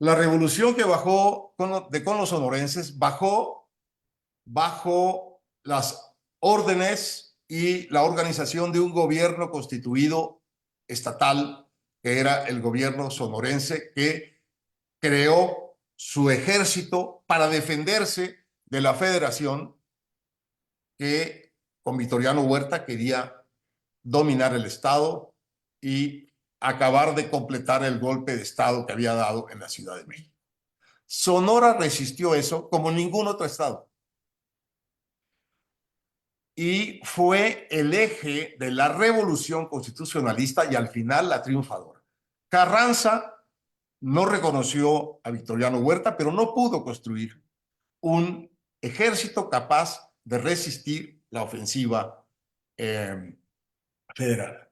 La revolución que bajó con los sonorenses bajó bajo las órdenes y la organización de un gobierno constituido estatal, que era el gobierno sonorense, que creó su ejército para defenderse de la federación que con Victoriano Huerta quería dominar el Estado y acabar de completar el golpe de Estado que había dado en la Ciudad de México. Sonora resistió eso como ningún otro estado, y fue el eje de la revolución constitucionalista y al final la triunfadora. Carranza no reconoció a Victoriano Huerta, pero no pudo construir un ejército capaz de resistir la ofensiva federal.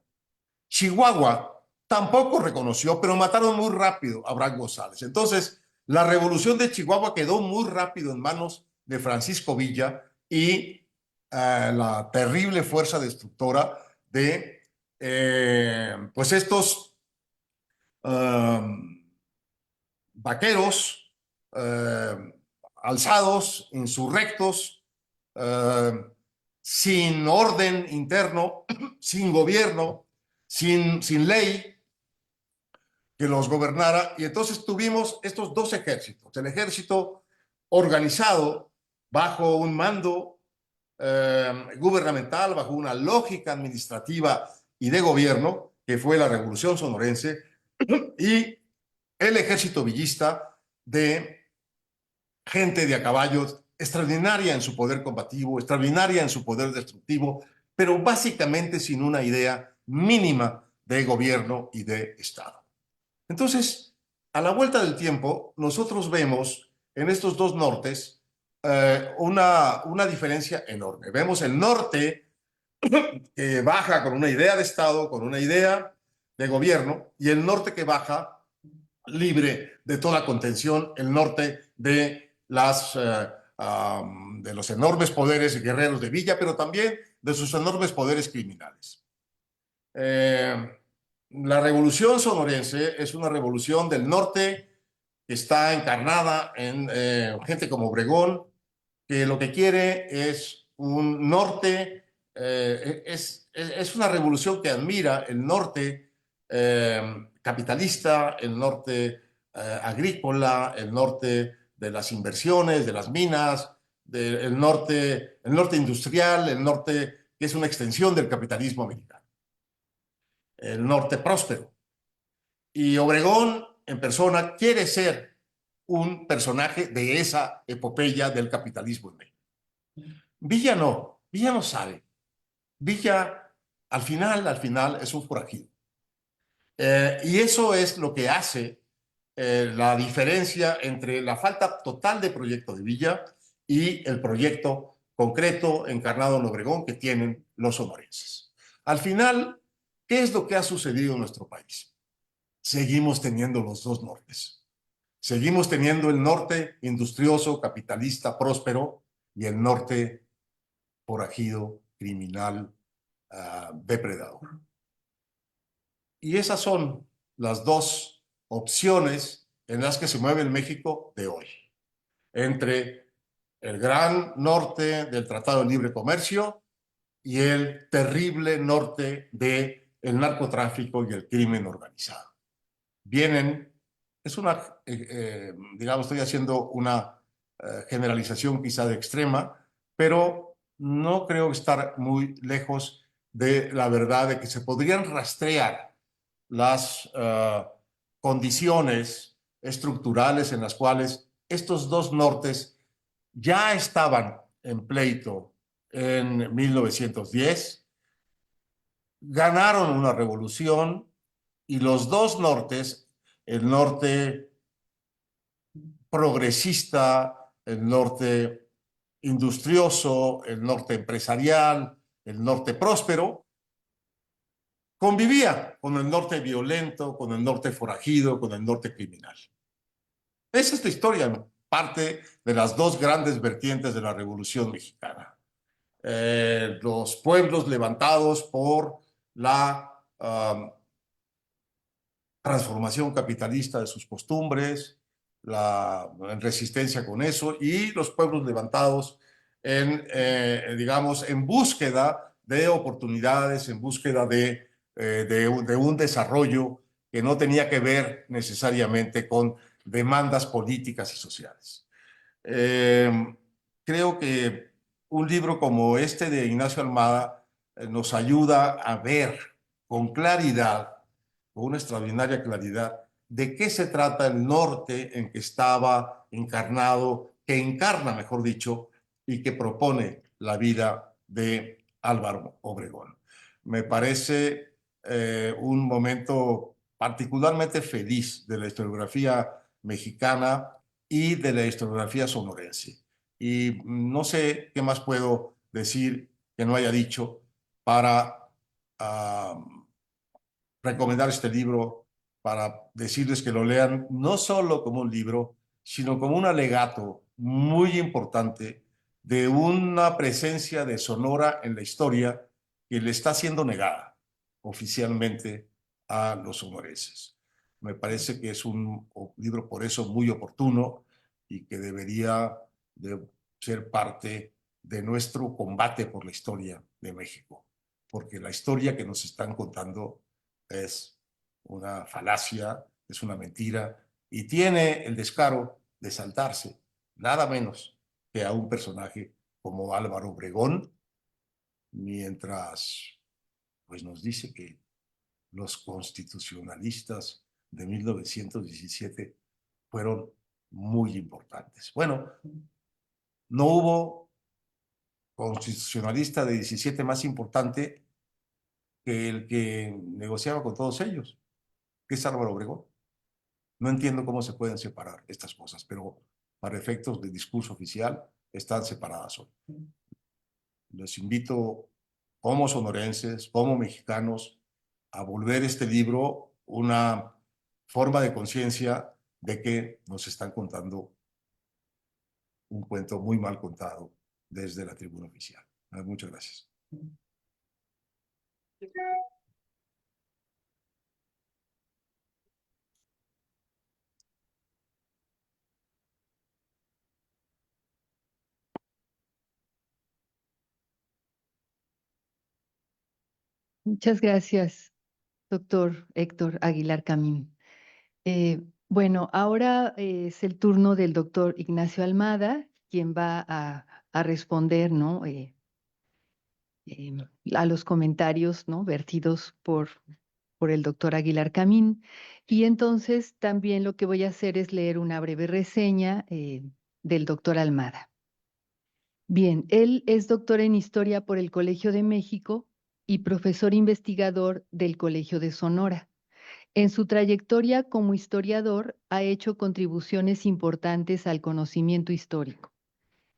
Chihuahua tampoco reconoció, pero mataron muy rápido a Abraham González. Entonces, la revolución de Chihuahua quedó muy rápido en manos de Francisco Villa y la terrible fuerza destructora de pues estos vaqueros alzados, insurrectos, sin orden interno, sin gobierno, sin ley que los gobernara. Y entonces tuvimos estos dos ejércitos: el ejército organizado bajo un mando gubernamental, bajo una lógica administrativa y de gobierno, que fue la Revolución Sonorense, y el ejército villista de gente de a caballo extraordinaria en su poder combativo, extraordinaria en su poder destructivo, pero básicamente sin una idea mínima de gobierno y de Estado. Entonces, a la vuelta del tiempo, nosotros vemos en estos dos nortes una diferencia enorme. Vemos el norte que baja con una idea de Estado, con una idea de gobierno, y el norte que baja libre de toda contención, el norte de de los enormes poderes guerreros de Villa, pero también de sus enormes poderes criminales. La revolución sonorense es una revolución del norte que está encarnada en gente como Obregón, que lo que quiere es un norte, es una revolución que admira el norte capitalista, el norte agrícola, el norte de las inversiones, de las minas, el norte industrial, el norte que es una extensión del capitalismo americano, el norte próspero. Y Obregón, en persona, quiere ser un personaje de esa epopeya del capitalismo en México. Villa no sabe. Villa, al final, es un forajido. Y eso es lo que hace la diferencia entre la falta total de proyecto de Villa y el proyecto concreto encarnado en Obregón que tienen los sonorenses. Al final, ¿qué es lo que ha sucedido en nuestro país? Seguimos teniendo los dos nortes. Seguimos teniendo el norte industrioso, capitalista, próspero, y el norte forajido, criminal, depredador. Y esas son las dos opciones en las que se mueve el México de hoy. Entre el gran norte del Tratado de Libre Comercio y el terrible norte del narcotráfico y el crimen organizado. Vienen, digamos, estoy haciendo una generalización quizá de extrema, pero no creo estar muy lejos de la verdad de que se podrían rastrear las condiciones estructurales en las cuales estos dos nortes ya estaban en pleito en 1910, ganaron una revolución y los dos nortes, el norte progresista, el norte industrioso, el norte empresarial, el norte próspero, convivía con el norte violento, con el norte forajido, con el norte criminal. Esa es la historia, parte de las dos grandes vertientes de la Revolución Mexicana. Los pueblos levantados por la transformación capitalista de sus costumbres, la resistencia con eso, y los pueblos levantados digamos, en búsqueda de oportunidades, en búsqueda de un desarrollo que no tenía que ver necesariamente con demandas políticas y sociales. Creo que un libro como este de Ignacio Almada nos ayuda a ver con claridad, con una extraordinaria claridad, de qué se trata el norte en que estaba encarnado, que encarna, mejor dicho, y que propone la vida de Álvaro Obregón. Me parece un momento particularmente feliz de la historiografía mexicana y de la historiografía sonorense. Y no sé qué más puedo decir que no haya dicho para recomendar este libro, para decirles que lo lean no solo como un libro, sino como un alegato muy importante de una presencia de Sonora en la historia que le está siendo negada oficialmente a los sonorenses. Me parece que es un libro por eso muy oportuno y que debería de ser parte de nuestro combate por la historia de México, porque la historia que nos están contando es una falacia, es una mentira, y tiene el descaro de saltarse nada menos que a un personaje como Álvaro Obregón, mientras pues nos dice que los constitucionalistas de 1917 fueron muy importantes. Bueno, no hubo constitucionalista de 17 más importante que el que negociaba con todos ellos, que es Álvaro Obregón. No entiendo cómo se pueden separar estas cosas, pero para efectos de discurso oficial están separadas hoy. Les invito como sonorenses, como mexicanos, a volver este libro una forma de conciencia de que nos están contando un cuento muy mal contado desde la tribuna oficial. Muchas gracias. Muchas gracias, doctor Héctor Aguilar Camín. Bueno, ahora es el turno del doctor Ignacio Almada, quien va a responder, ¿no? Eh, a los comentarios, ¿no? Vertidos por el doctor Aguilar Camín. Y entonces también lo que voy a hacer es leer una breve reseña del doctor Almada. Bien, él es doctor en Historia por el Colegio de México y profesor investigador del Colegio de Sonora. En su trayectoria como historiador ha hecho contribuciones importantes al conocimiento histórico.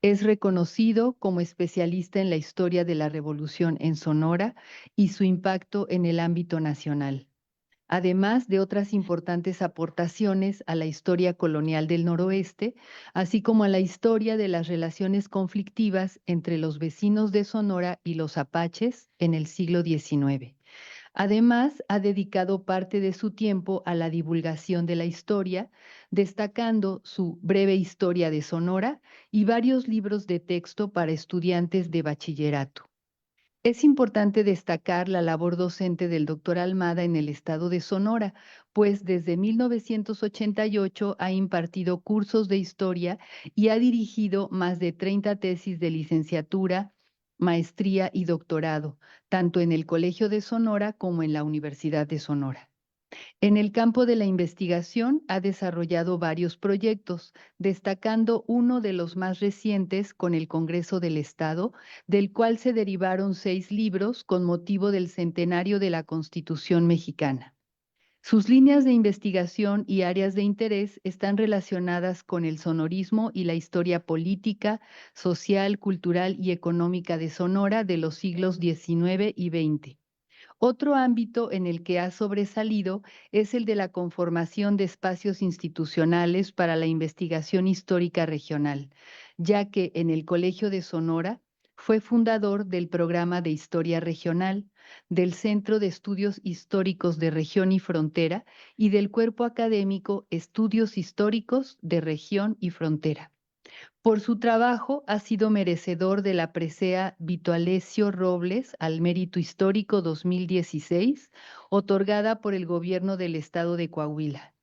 Es reconocido como especialista en la historia de la Revolución en Sonora y su impacto en el ámbito nacional, además de otras importantes aportaciones a la historia colonial del noroeste, así como a la historia de las relaciones conflictivas entre los vecinos de Sonora y los apaches en el siglo XIX. Además, ha dedicado parte de su tiempo a la divulgación de la historia, destacando su Breve Historia de Sonora y varios libros de texto para estudiantes de bachillerato. Es importante destacar la labor docente del doctor Almada en el estado de Sonora, pues desde 1988 ha impartido cursos de historia y ha dirigido más de 30 tesis de licenciatura, maestría y doctorado, tanto en el Colegio de Sonora como en la Universidad de Sonora. En el campo de la investigación ha desarrollado varios proyectos, destacando uno de los más recientes con el Congreso del Estado, del cual se derivaron 6 libros con motivo del centenario de la Constitución mexicana. Sus líneas de investigación y áreas de interés están relacionadas con el sonorismo y la historia política, social, cultural y económica de Sonora de los siglos XIX y XX. Otro ámbito en el que ha sobresalido es el de la conformación de espacios institucionales para la investigación histórica regional, ya que en el Colegio de Sonora fue fundador del programa de Historia Regional, del Centro de Estudios Históricos de Región y Frontera y del cuerpo académico Estudios Históricos de Región y Frontera. Por su trabajo ha sido merecedor de la presea Vito Alessio Robles al Mérito Histórico 2016, otorgada por el Gobierno del Estado de Coahuila,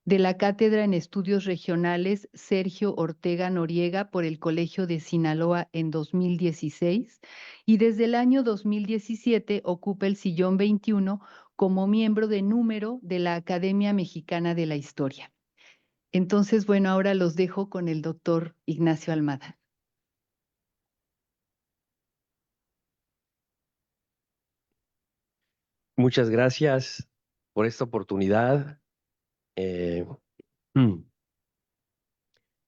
de la Cátedra en Estudios Regionales Sergio Ortega Noriega por el Colegio de Sinaloa en 2016 y desde el año 2017 ocupa el sillón 21 como miembro de número de la Academia Mexicana de la Historia. Entonces, bueno, ahora los dejo con el doctor Ignacio Almada. Muchas gracias por esta oportunidad. Mm,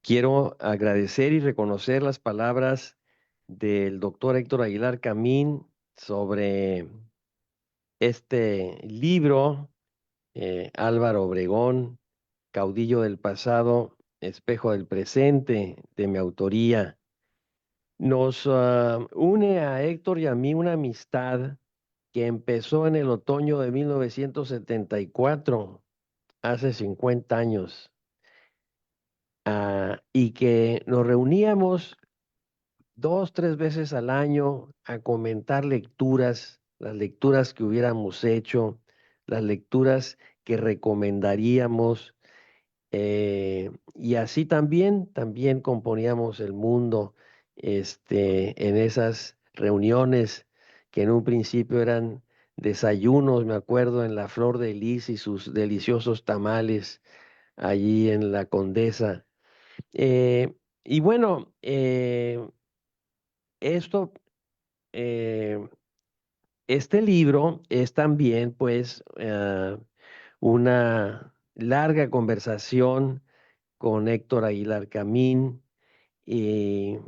Quiero agradecer y reconocer las palabras del doctor Héctor Aguilar Camín sobre este libro, Álvaro Obregón, Caudillo del pasado, espejo del presente, de mi autoría. Nos une a Héctor y a mí una amistad que empezó en el otoño de 1974, hace 50 años, y que nos reuníamos 2, 3 veces al año a comentar lecturas, las lecturas que hubiéramos hecho, las lecturas que recomendaríamos, y así también componíamos el mundo en esas reuniones que en un principio eran desayunos, me acuerdo, en la Flor de Lis y sus deliciosos tamales allí en la Condesa. Y bueno, esto, eh, este libro es también, pues, una larga conversación con Héctor Aguilar Camín y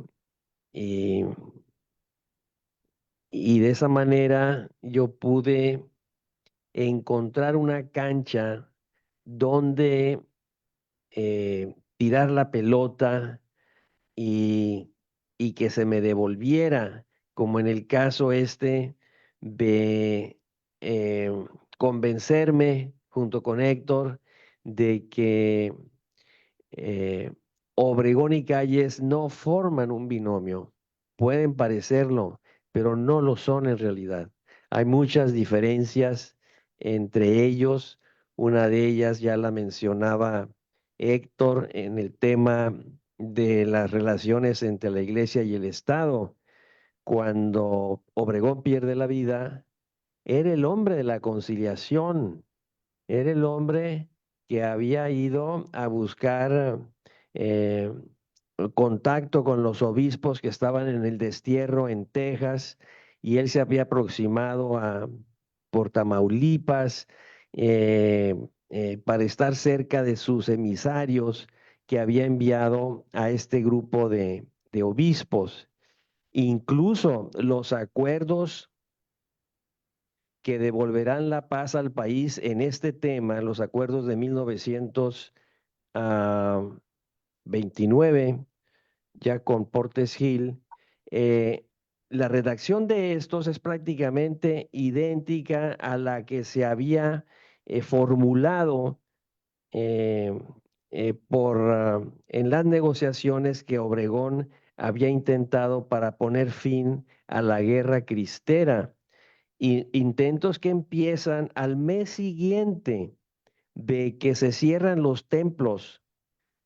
y de esa manera yo pude encontrar una cancha donde tirar la pelota y, y que se me devolviera, como en el caso este de convencerme junto con Héctor de que Obregón y Calles no forman un binomio. Pueden parecerlo, pero no lo son en realidad. Hay muchas diferencias entre ellos. Una de ellas ya la mencionaba Héctor en el tema de las relaciones entre la iglesia y el Estado. Cuando Obregón pierde la vida, era el hombre de la conciliación, era el hombre que había ido a buscar eh, contacto con los obispos que estaban en el destierro en Texas, y él se había aproximado por Tamaulipas para estar cerca de sus emisarios que había enviado a este grupo de obispos. Incluso los acuerdos que devolverán la paz al país en este tema, los acuerdos de 1929, ya con Portes Gil, la redacción de estos es prácticamente idéntica a la que se había formulado en las negociaciones que Obregón había intentado para poner fin a la guerra cristera. Intentos que empiezan al mes siguiente de que se cierran los templos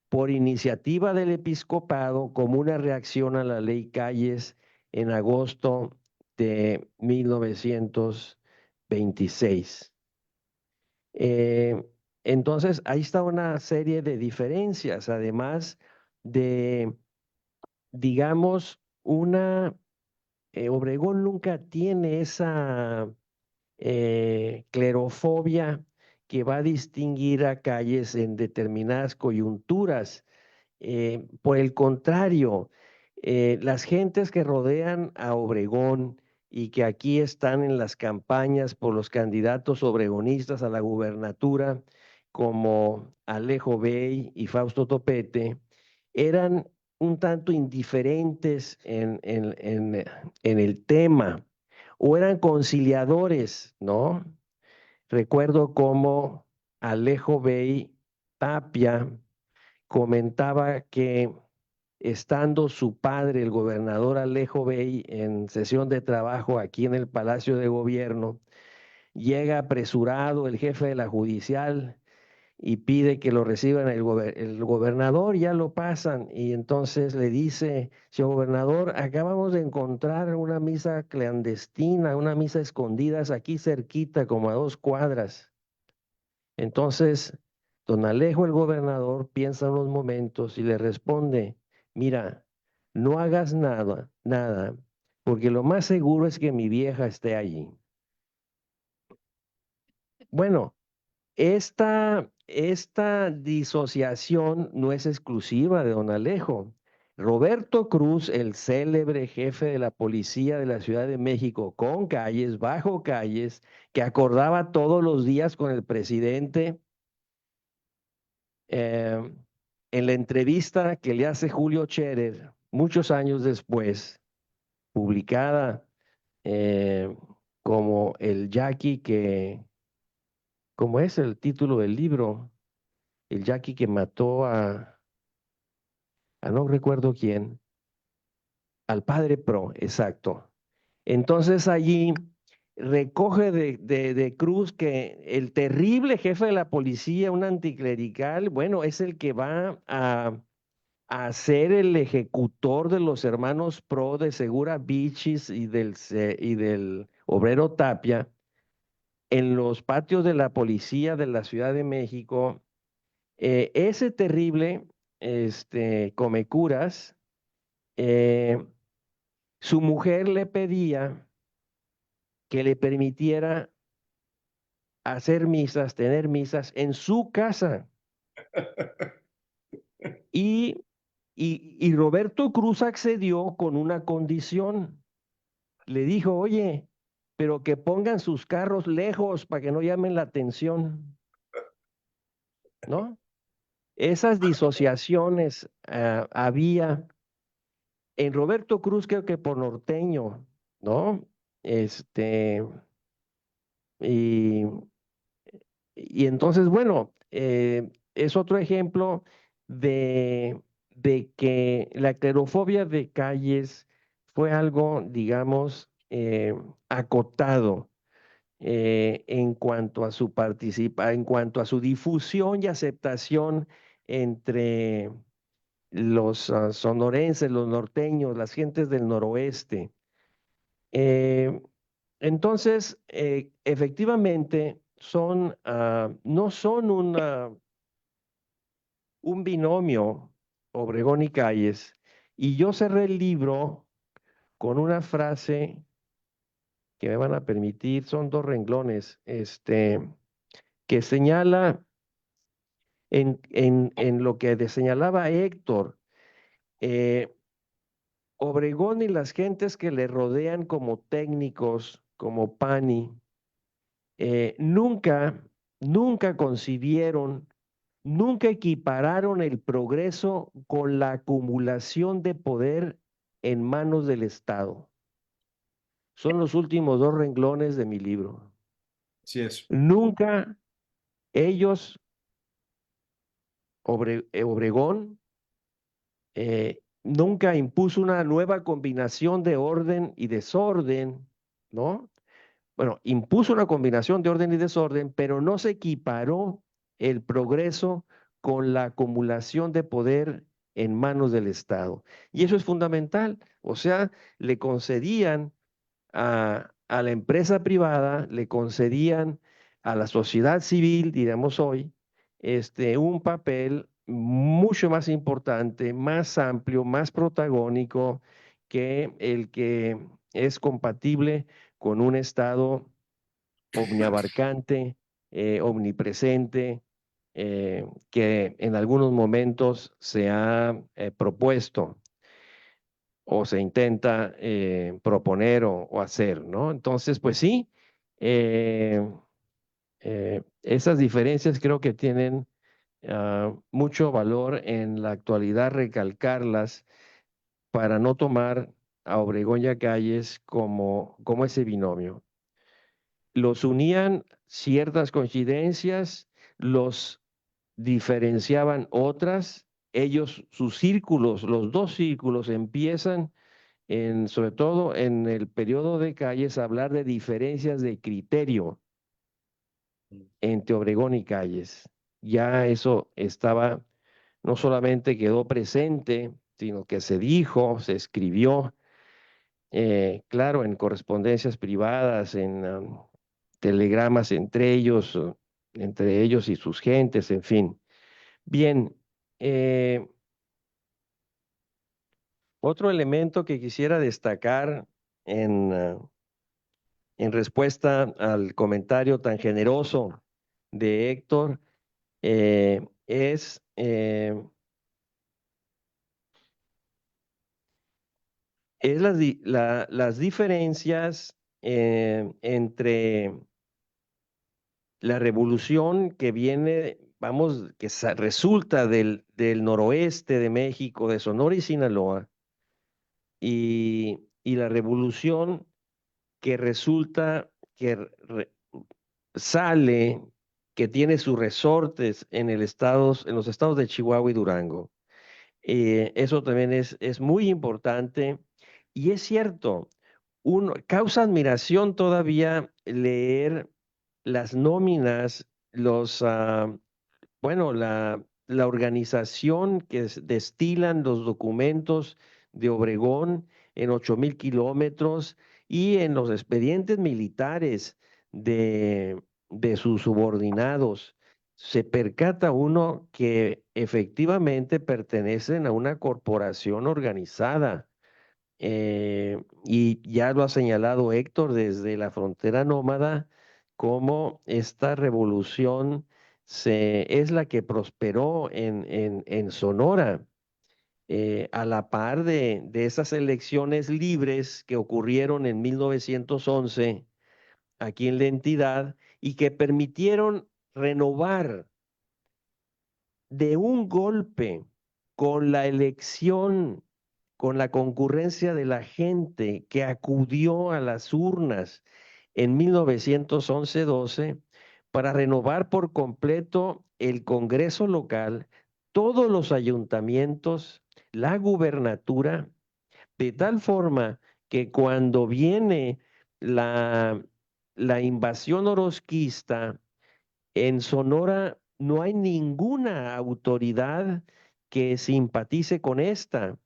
por iniciativa del episcopado como una reacción a la ley Calles en agosto de 1926. Entonces, ahí está una serie de diferencias, además de, digamos, Obregón nunca tiene esa clerofobia que va a distinguir a Calles en determinadas coyunturas. Por el contrario, las gentes que rodean a Obregón y que aquí están en las campañas por los candidatos obregonistas a la gubernatura, como Alejo Bey y Fausto Topete, eran un tanto indiferentes en el tema, o eran conciliadores, ¿no? Recuerdo cómo Alejo Bey Tapia comentaba que estando su padre, el gobernador Alejo Bey, en sesión de trabajo aquí en el Palacio de Gobierno, llega apresurado el jefe de la judicial y pide que lo reciban el gobernador, ya lo pasan, y entonces le dice: señor gobernador, acabamos de encontrar una misa clandestina, una misa escondidas aquí cerquita, como a 2 cuadras. Entonces, don Alejo, el gobernador, piensa unos momentos y le responde: mira, no hagas nada, porque lo más seguro es que mi vieja esté allí. Bueno, esta disociación no es exclusiva de don Alejo. Roberto Cruz, el célebre jefe de la policía de la Ciudad de México, con Calles, bajo Calles, que acordaba todos los días con el presidente, en la entrevista que le hace Julio Scherer, muchos años después, publicada como el Jackie que, ¿cómo es el título del libro? El Jackie que mató a no recuerdo quién, al padre Pro, exacto. Entonces allí recoge de Cruz que el terrible jefe de la policía, un anticlerical, bueno, es el que va a ser el ejecutor de los hermanos Pro de Segura Bichis y del obrero Tapia en los patios de la policía de la Ciudad de México. Ese terrible Comecuras, su mujer le pedía que le permitiera hacer misas, tener misas en su casa. Y Roberto Cruz accedió con una condición: le dijo, oye, pero que pongan sus carros lejos para que no llamen la atención, ¿no? Esas disociaciones había en Roberto Cruz, creo que por norteño, ¿no? Este, y, y entonces, bueno, es otro ejemplo de que la clerofobia de calles fue algo, digamos, acotado en cuanto a en cuanto a su difusión y aceptación entre los sonorenses, los norteños, las gentes del noroeste. Eh, entonces, efectivamente, no son un binomio, Obregón y Calles. Y yo cerré el libro con una frase que me van a permitir, son 2 renglones, que señala en lo que señalaba Héctor, Obregón y las gentes que le rodean como técnicos, como Pani, nunca concibieron, nunca equipararon el progreso con la acumulación de poder en manos del Estado. Son los últimos 2 renglones de mi libro. Así es. Nunca ellos, Obregón, nunca impuso una nueva combinación de orden y desorden, ¿no? Bueno, impuso una combinación de orden y desorden, pero no se equiparó el progreso con la acumulación de poder en manos del Estado. Y eso es fundamental. O sea, le concedían a la empresa privada, le concedían a la sociedad civil, diremos hoy, un papel mucho más importante, más amplio, más protagónico que el que es compatible con un Estado omniabarcante, omnipresente, que en algunos momentos se ha propuesto o se intenta proponer o hacer, ¿no? Entonces, pues sí, eh, esas diferencias creo que tienen mucho valor en la actualidad recalcarlas para no tomar a Obregón y a Calles como ese binomio. Los unían ciertas coincidencias, los diferenciaban otras. Ellos, sus círculos, los 2 círculos empiezan sobre todo en el periodo de Calles, a hablar de diferencias de criterio entre Obregón y Calles. Ya eso estaba, no solamente quedó presente, sino que se dijo, se escribió, claro, en correspondencias privadas, en telegramas entre ellos y sus gentes, en fin. Bien, otro elemento que quisiera destacar en respuesta al comentario tan generoso de Héctor, es las diferencias entre la revolución que viene, vamos, que resulta del noroeste de México, de Sonora y Sinaloa, y la revolución que resulta, sale, que tiene sus resortes en los estados de Chihuahua y Durango. Eso también es muy importante. Y es cierto, causa admiración todavía leer las nóminas, bueno, la organización que destilan los documentos de Obregón en 8,000 kilómetros y en los expedientes militares de sus subordinados. Se percata uno que efectivamente pertenecen a una corporación organizada. Y ya lo ha señalado Héctor desde la frontera nómada, cómo esta revolución es la que prosperó en Sonora. a la par de esas elecciones libres que ocurrieron en 1911 aquí en la entidad y que permitieron renovar de un golpe con la elección, con la concurrencia de la gente que acudió a las urnas en 1911-12 para renovar por completo el Congreso local, todos los ayuntamientos, la gubernatura, de tal forma que cuando viene la, la invasión orosquista, en Sonora no hay ninguna autoridad que simpatice con esta.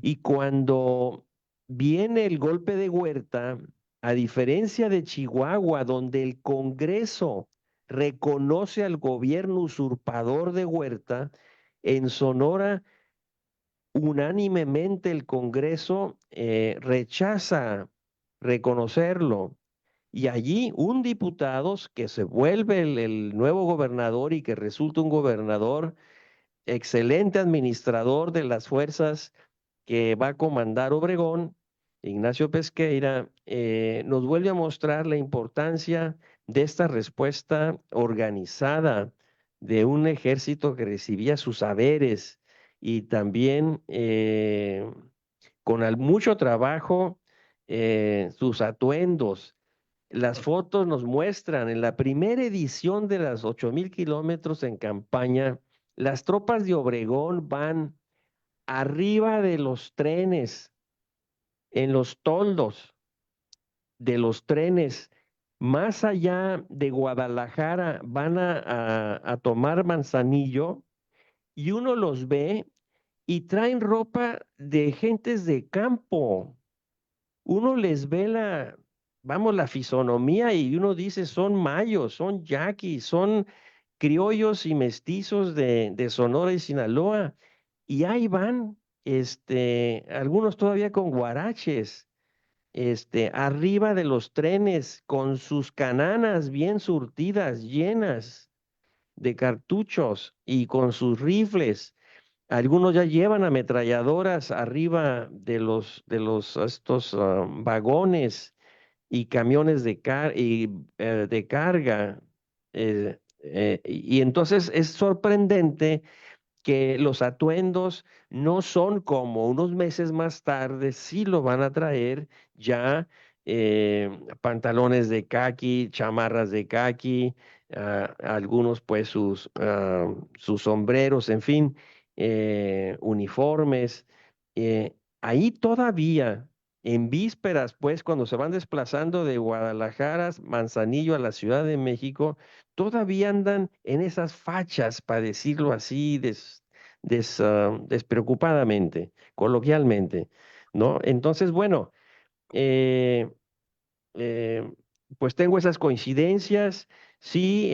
Y cuando viene el golpe de Huerta, a diferencia de Chihuahua, donde el Congreso reconoce al gobierno usurpador de Huerta, en Sonora unánimemente el Congreso rechaza reconocerlo. Y allí un diputado que se vuelve el nuevo gobernador y que resulta un gobernador excelente administrador de las fuerzas que va a comandar Obregón, Ignacio Pesqueira, nos vuelve a mostrar la importancia de esta respuesta organizada de un ejército que recibía sus saberes y también con mucho trabajo sus atuendos. Las fotos nos muestran en la primera edición de las 8,000 kilómetros en campaña, las tropas de Obregón van arriba de los trenes, en los toldos de los trenes, más allá de Guadalajara, van a tomar Manzanillo y uno los ve y traen ropa de gentes de campo. Uno les ve la fisonomía y uno dice, son mayos, son yaquis, son criollos y mestizos de Sonora y Sinaloa. Y ahí van, algunos todavía con guaraches, arriba de los trenes, con sus cananas bien surtidas, llenas de cartuchos y con sus rifles. Algunos ya llevan ametralladoras arriba de los estos vagones y camiones de carga. Y entonces es sorprendente que los atuendos no son como unos meses más tarde, sí lo van a traer ya pantalones de caqui, chamarras de caqui, algunos pues sus sombreros, en fin, uniformes. Ahí todavía, en vísperas, pues cuando se van desplazando de Guadalajara, Manzanillo a la Ciudad de México, todavía andan en esas fachas, para decirlo así, despreocupadamente, coloquialmente, ¿no? Entonces, bueno, eh, eh, pues tengo esas coincidencias, sí,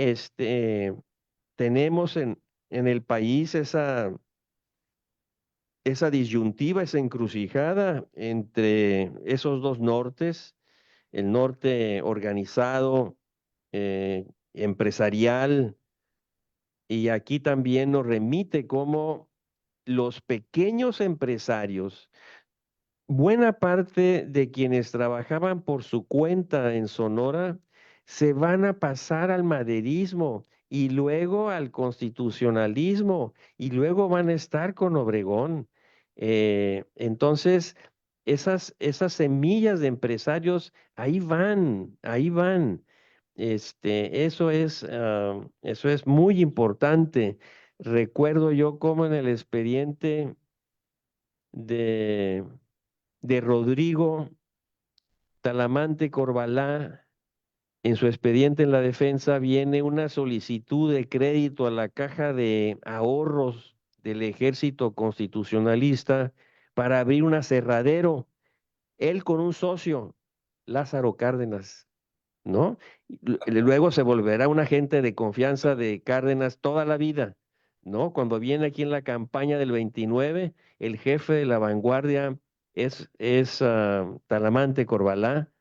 tenemos en el país esa disyuntiva, esa encrucijada entre esos dos nortes, el norte organizado, empresarial, y aquí también nos remite cómo los pequeños empresarios, buena parte de quienes trabajaban por su cuenta en Sonora, se van a pasar al maderismo y luego al constitucionalismo y luego van a estar con Obregón. Entonces, esas semillas de empresarios, ahí van, ahí van. Eso es muy importante. Recuerdo yo cómo en el expediente de, de Rodrigo Talamante Corbalá, en su expediente en la defensa, viene una solicitud de crédito a la caja de ahorros del Ejército Constitucionalista para abrir un aserradero, él con un socio, Lázaro Cárdenas. ¿No? Luego se volverá un agente de confianza de Cárdenas toda la vida, ¿no? Cuando viene aquí en la campaña del 29, el jefe de la vanguardia es Talamante Corbalá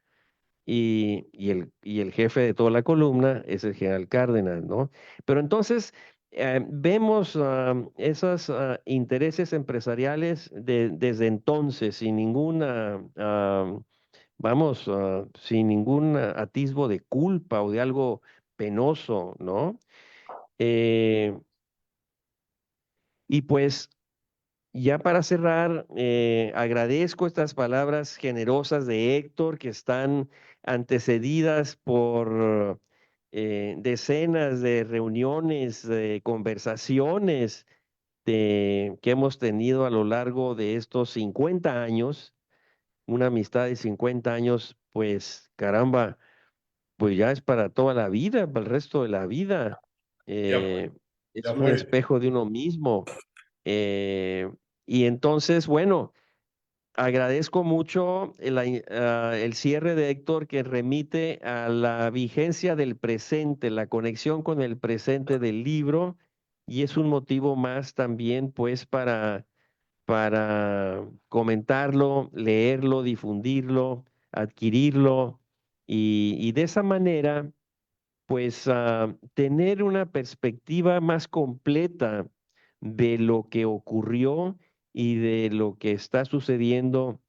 y el jefe de toda la columna es el general Cárdenas, ¿no? Pero entonces, vemos esos intereses empresariales desde entonces, sin ninguna, sin ningún atisbo de culpa o de algo penoso, ¿no? Y pues ya para cerrar, agradezco estas palabras generosas de Héctor que están antecedidas por decenas de reuniones, conversaciones que hemos tenido a lo largo de estos 50 años, una amistad de 50 años, pues caramba, pues ya es para toda la vida, para el resto de la vida. Ya fue, Es ya un fue. espejo de uno mismo. Eh, y entonces, bueno, agradezco mucho el cierre de Héctor que remite a la vigencia del presente, la conexión con el presente del libro, y es un motivo más también, pues, para comentarlo, leerlo, difundirlo, adquirirlo, y de esa manera pues tener una perspectiva más completa de lo que ocurrió y de lo que está sucediendo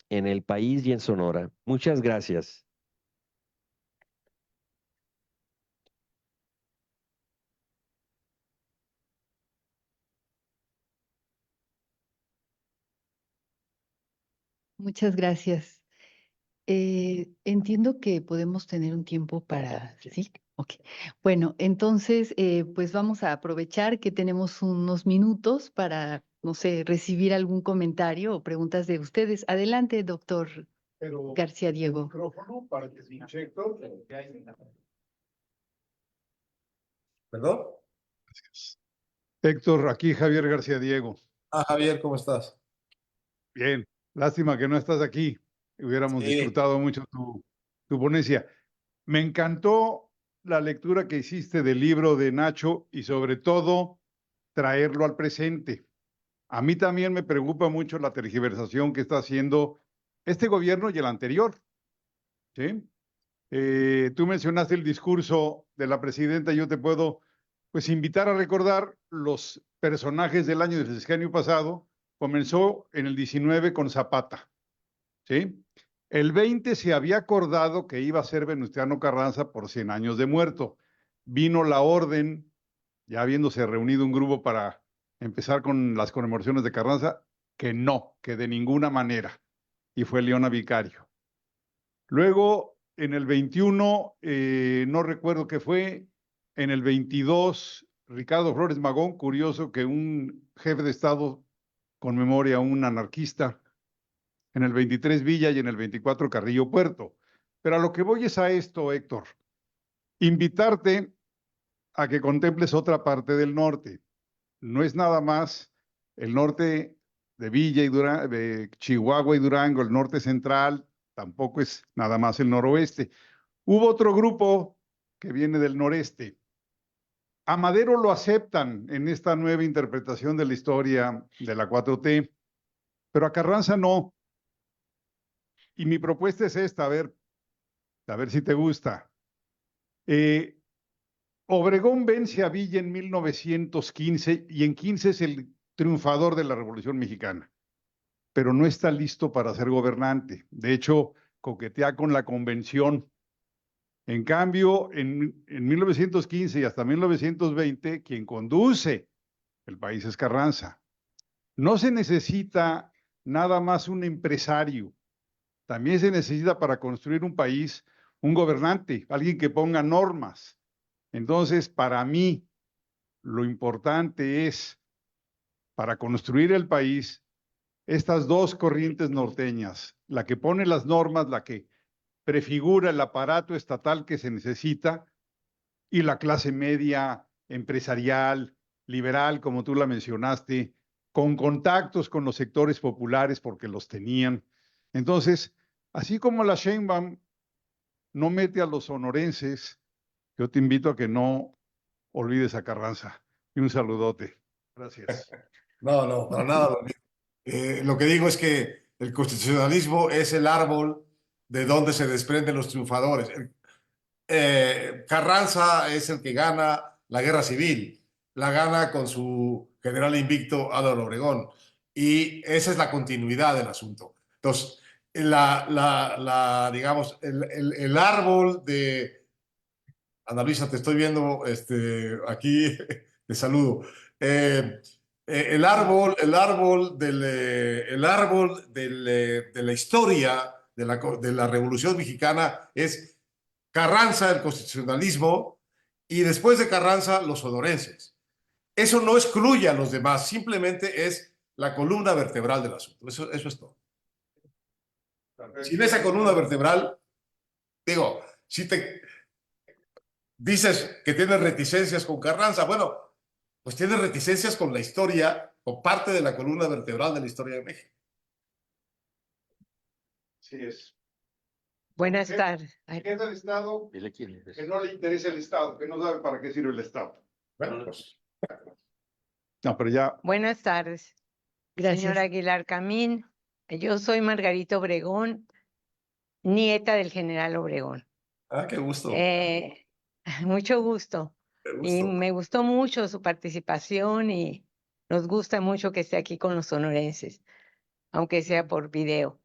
en el país y en Sonora. Muchas gracias. Muchas gracias. Entiendo que podemos tener un tiempo para... Sí, ok. Bueno, entonces, pues vamos a aprovechar que tenemos unos minutos para, no sé, recibir algún comentario o preguntas de ustedes. Adelante, doctor García Diego. Micrófono para que se escuche, Héctor. ¿Perdón? Héctor, aquí Javier García Diego. Javier, ¿cómo estás? Bien, lástima que no estás aquí. Hubiéramos Sí. disfrutado mucho tu ponencia. Me encantó la lectura que hiciste del libro de Nacho y sobre todo traerlo al presente. A mí también me preocupa mucho la tergiversación que está haciendo este gobierno y el anterior. ¿Sí? Tú mencionaste el discurso de la presidenta, yo te puedo pues invitar a recordar los personajes del año del sexenio pasado. Comenzó en el 19 con Zapata, ¿sí? El 20 se había acordado que iba a ser Venustiano Carranza por 100 años de muerto. Vino la orden, ya habiéndose reunido un grupo para empezar con las conmemoraciones de Carranza, que no, que de ninguna manera. Y fue Leona Vicario. Luego, en el 21, no recuerdo qué fue, en el 22, Ricardo Flores Magón, curioso que un jefe de Estado conmemore a un anarquista, en el 23 Villa y en el 24 Carrillo Puerto. Pero a lo que voy es a esto, Héctor, invitarte a que contemples otra parte del norte. No es nada más el norte de Villa y Durango, de Chihuahua y Durango, el norte central, tampoco es nada más el noroeste. Hubo otro grupo que viene del noreste. A Madero lo aceptan en esta nueva interpretación de la historia de la 4T, pero a Carranza no. Y mi propuesta es esta, a ver si te gusta. Obregón vence a Villa en 1915 y en 15 es el triunfador de la Revolución Mexicana, pero no está listo para ser gobernante. De hecho, coquetea con la convención. En cambio, en 1915 y hasta 1920, quien conduce el país es Carranza. No se necesita nada más un empresario, también se necesita para construir un país un gobernante, alguien que ponga normas. Entonces, para mí, lo importante es, para construir el país, estas dos corrientes norteñas, la que pone las normas, la que prefigura el aparato estatal que se necesita, y la clase media empresarial, liberal, como tú la mencionaste, con contactos con los sectores populares porque los tenían. Entonces, así como la Sheinbaum no mete a los sonorenses, yo te invito a que no olvides a Carranza. Y un saludote. Gracias. No, para nada. Lo que digo es que el constitucionalismo es el árbol de donde se desprenden los triunfadores. Carranza es el que gana la guerra civil. la gana con su general invicto Álvaro Obregón. Y esa es la continuidad del asunto. Entonces, digamos, el árbol de... Ana Luisa, te estoy viendo aquí, te saludo. De la historia de la Revolución Mexicana es Carranza, el constitucionalismo, y después de Carranza, los sonorenses. Eso no excluye a los demás, simplemente es la columna vertebral del asunto. Eso es todo. Sin esa columna vertebral, digo, si te dices que tienes reticencias con Carranza, bueno, pues tienes reticencias con la historia, o parte de la columna vertebral de la historia de México. Sí es. Buenas ¿Qué? tardes. Ay, ¿Qué es el Estado? Que no le interesa el Estado, que no sabe para qué sirve el Estado. Bueno, pues, No, pero ya. buenas tardes, señor Aguilar Camín. Yo soy Margarita Obregón, nieta del general Obregón. qué gusto. Mucho gusto. Qué Y gusto. me gustó mucho su participación y nos gusta mucho que esté aquí con los sonorenses, aunque sea por video.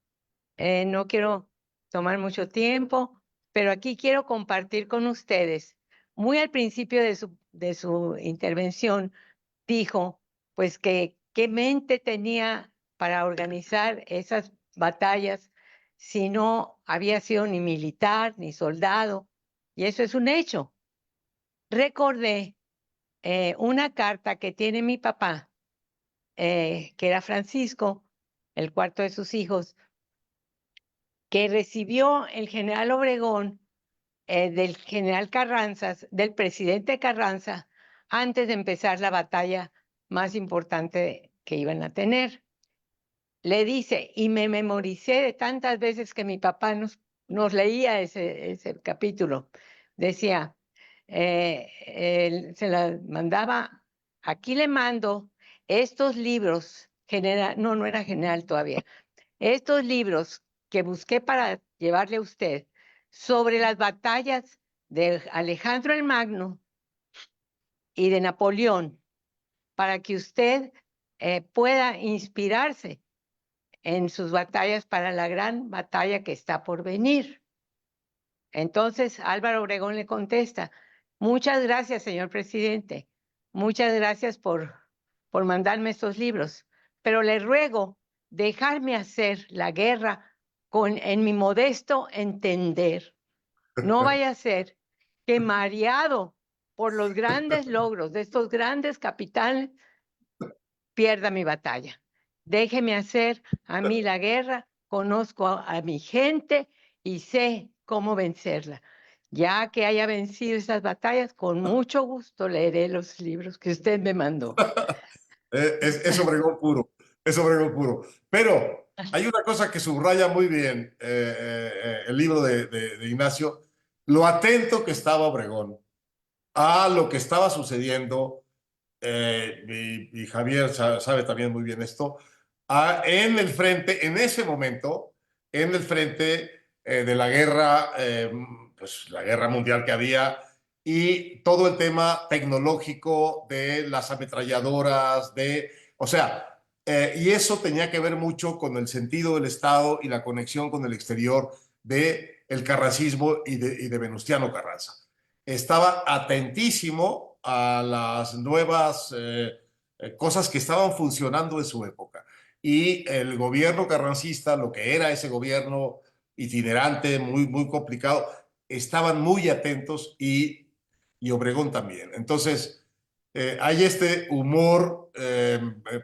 No quiero tomar mucho tiempo, pero aquí quiero compartir con ustedes. Muy al principio de su intervención dijo, pues que qué mente tenía para organizar esas batallas si no había sido ni militar ni soldado, y eso es un hecho. Recordé una carta que tiene mi papá, que era Francisco, el cuarto de sus hijos, que recibió el general Obregón del general Carranza, del presidente Carranza, antes de empezar la batalla más importante que iban a tener. Le dice, y me memoricé de tantas veces que mi papá nos leía ese capítulo, decía, se la mandaba, aquí le mando estos libros, no era general todavía, estos libros que busqué para llevarle a usted sobre las batallas de Alejandro el Magno y de Napoleón, para que usted pueda inspirarse en sus batallas para la gran batalla que está por venir. Entonces Álvaro Obregón le contesta, muchas gracias, señor presidente, muchas gracias por mandarme estos libros, pero le ruego dejarme hacer la guerra en mi modesto entender. No vaya a ser que mareado por los grandes logros de estos grandes capitanes, pierda mi batalla. Déjeme hacer a mí la guerra, conozco a mi gente y sé cómo vencerla. Ya que haya vencido esas batallas, con mucho gusto leeré los libros que usted me mandó. Es Obregón puro, es Obregón puro. Pero hay una cosa que subraya muy bien el libro de Ignacio, lo atento que estaba Obregón a lo que estaba sucediendo, y Javier sabe también muy bien esto, en el frente, en ese momento, en el frente de la guerra, pues la guerra mundial que había, y todo el tema tecnológico de las ametralladoras, o sea, y eso tenía que ver mucho con el sentido del Estado y la conexión con el exterior de el carrancismo y de Venustiano Carranza. Estaba atentísimo a las nuevas cosas que estaban funcionando en su época. Y el gobierno carrancista, lo que era ese gobierno itinerante, muy, muy complicado, estaban muy atentos y Obregón también. Entonces, hay este humor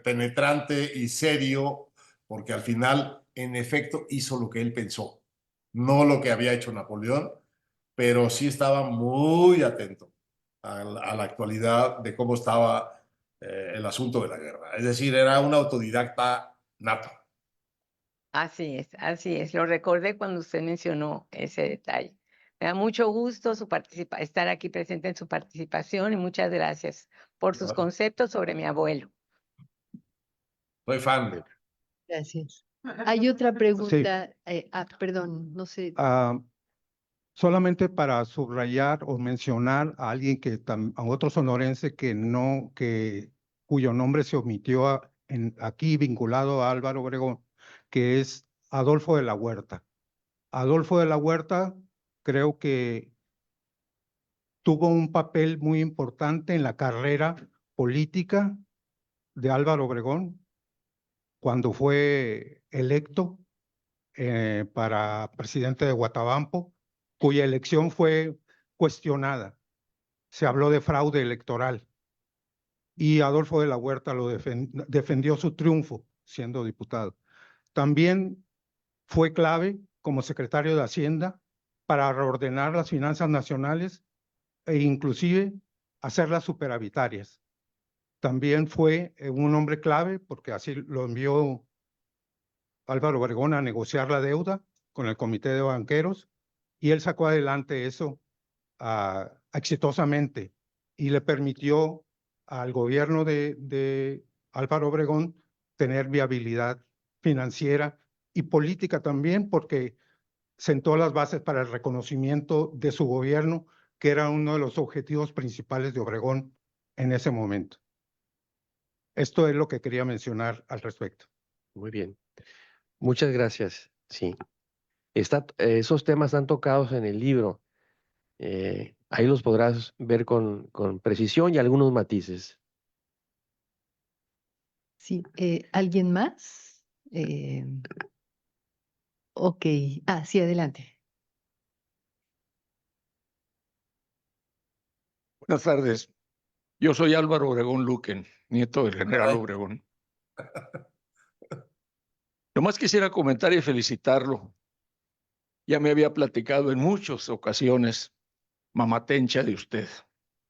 penetrante y serio, porque al final, en efecto, hizo lo que él pensó, no lo que había hecho Napoleón, pero sí estaba muy atento a la actualidad de cómo estaba el asunto de la guerra. Es decir, era un autodidacta nato. Así es. Lo recordé cuando usted mencionó ese detalle. Me da mucho gusto estar aquí presente en su participación y muchas gracias por sus conceptos sobre mi abuelo. Soy fan. Gracias. Hay otra pregunta, perdón, no sé. Solamente para subrayar o mencionar a alguien a otro sonorense cuyo nombre se omitió aquí vinculado a Álvaro Obregón, que es Adolfo de la Huerta. Adolfo de la Huerta creo que tuvo un papel muy importante en la carrera política de Álvaro Obregón cuando fue electo para presidente de Guatabampo, cuya elección fue cuestionada. Se habló de fraude electoral y Adolfo de la Huerta defendió su triunfo siendo diputado. También fue clave como secretario de Hacienda para reordenar las finanzas nacionales e inclusive hacerlas superavitarias. También fue un hombre clave, porque así lo envió Álvaro Obregón a negociar la deuda con el Comité de Banqueros, y él sacó adelante eso exitosamente y le permitió al gobierno de Álvaro Obregón tener viabilidad financiera y política también, porque sentó las bases para el reconocimiento de su gobierno, que era uno de los objetivos principales de Obregón en ese momento. Esto es lo que quería mencionar al respecto. Muy bien. Muchas gracias. Sí. Esos temas están tocados en el libro. Ahí los podrás ver con precisión y algunos matices. Sí, ¿alguien más? Ok, sí, adelante. Buenas tardes. Yo soy Álvaro Obregón Luquen, nieto del general Ay. Obregón. Nomás quisiera comentar y felicitarlo. Ya me había platicado en muchas ocasiones mamatencha de usted,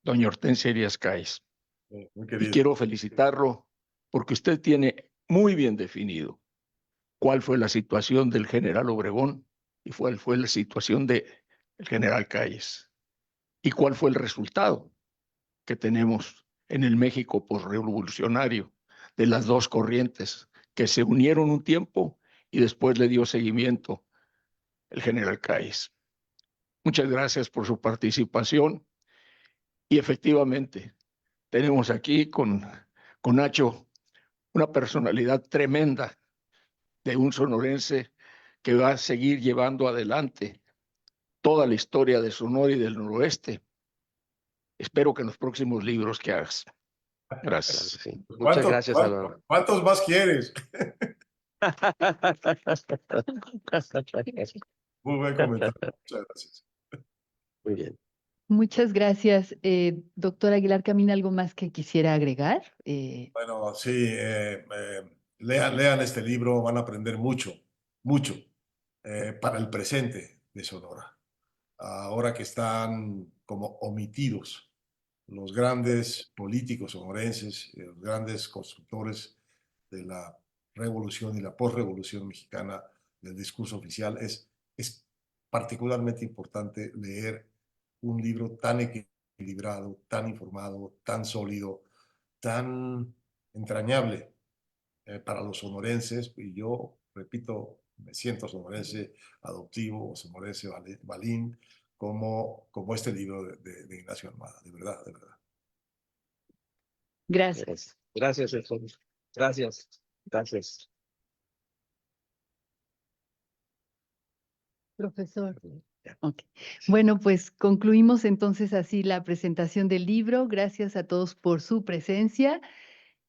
doña Hortensia Elías Cáiz. Muy Y querido. quiero felicitarlo porque usted tiene muy bien definido cuál fue la situación del general Obregón y cuál fue la situación del general Cáiz y cuál fue el resultado que tenemos en el México posrevolucionario de las dos corrientes que se unieron un tiempo y después le dio seguimiento el general Cáiz. Muchas gracias por su participación y efectivamente tenemos aquí con Nacho una personalidad tremenda de un sonorense que va a seguir llevando adelante toda la historia de Sonora y del noroeste. Espero que en los próximos libros que hagas. Claro Gracias. que sí. Muchas gracias, Álvaro. ¿Cuántos más quieres? Muy buen comentario. Muchas gracias. Muy bien. Muchas gracias. Doctor Aguilar Camín, ¿algo más que quisiera agregar? Bueno, sí, lean este libro, van a aprender mucho, mucho para el presente de Sonora. Ahora que están como omitidos los grandes políticos sonorenses, los grandes constructores de la revolución y la posrevolución mexicana del discurso oficial, es particularmente importante leer un libro tan equilibrado, tan informado, tan sólido, tan entrañable para los sonorenses. Y yo, repito, me siento sonorense adoptivo o sonorense balín, como este libro de Ignacio Almada, de verdad, de verdad. Gracias. Gracias, Héctor. Gracias. Gracias. Profesor. Ok. Bueno, pues concluimos entonces así la presentación del libro. Gracias a todos por su presencia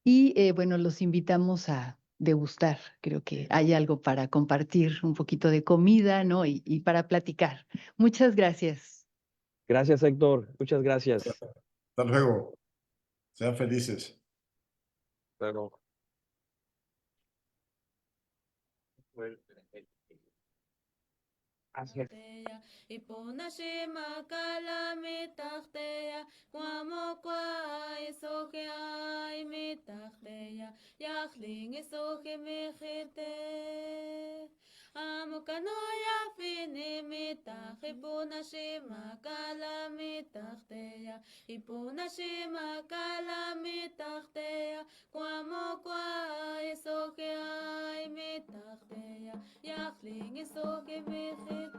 y bueno, los invitamos a degustar. Creo que hay algo para compartir, un poquito de comida, ¿no? Y para platicar. Muchas gracias. Gracias, Héctor. Muchas gracias. Hasta luego. Sean felices. Bueno. Ipuna shima kalami tachteya, guamo kwai soke ay mi tachteya, yachling isoke mejite. Amukanoya fini mitach, ipuna shima kalami tachteya, ipuna shima kalami tachteya, guamo kwai soke ay mi tachteya, yachling isoke mejite.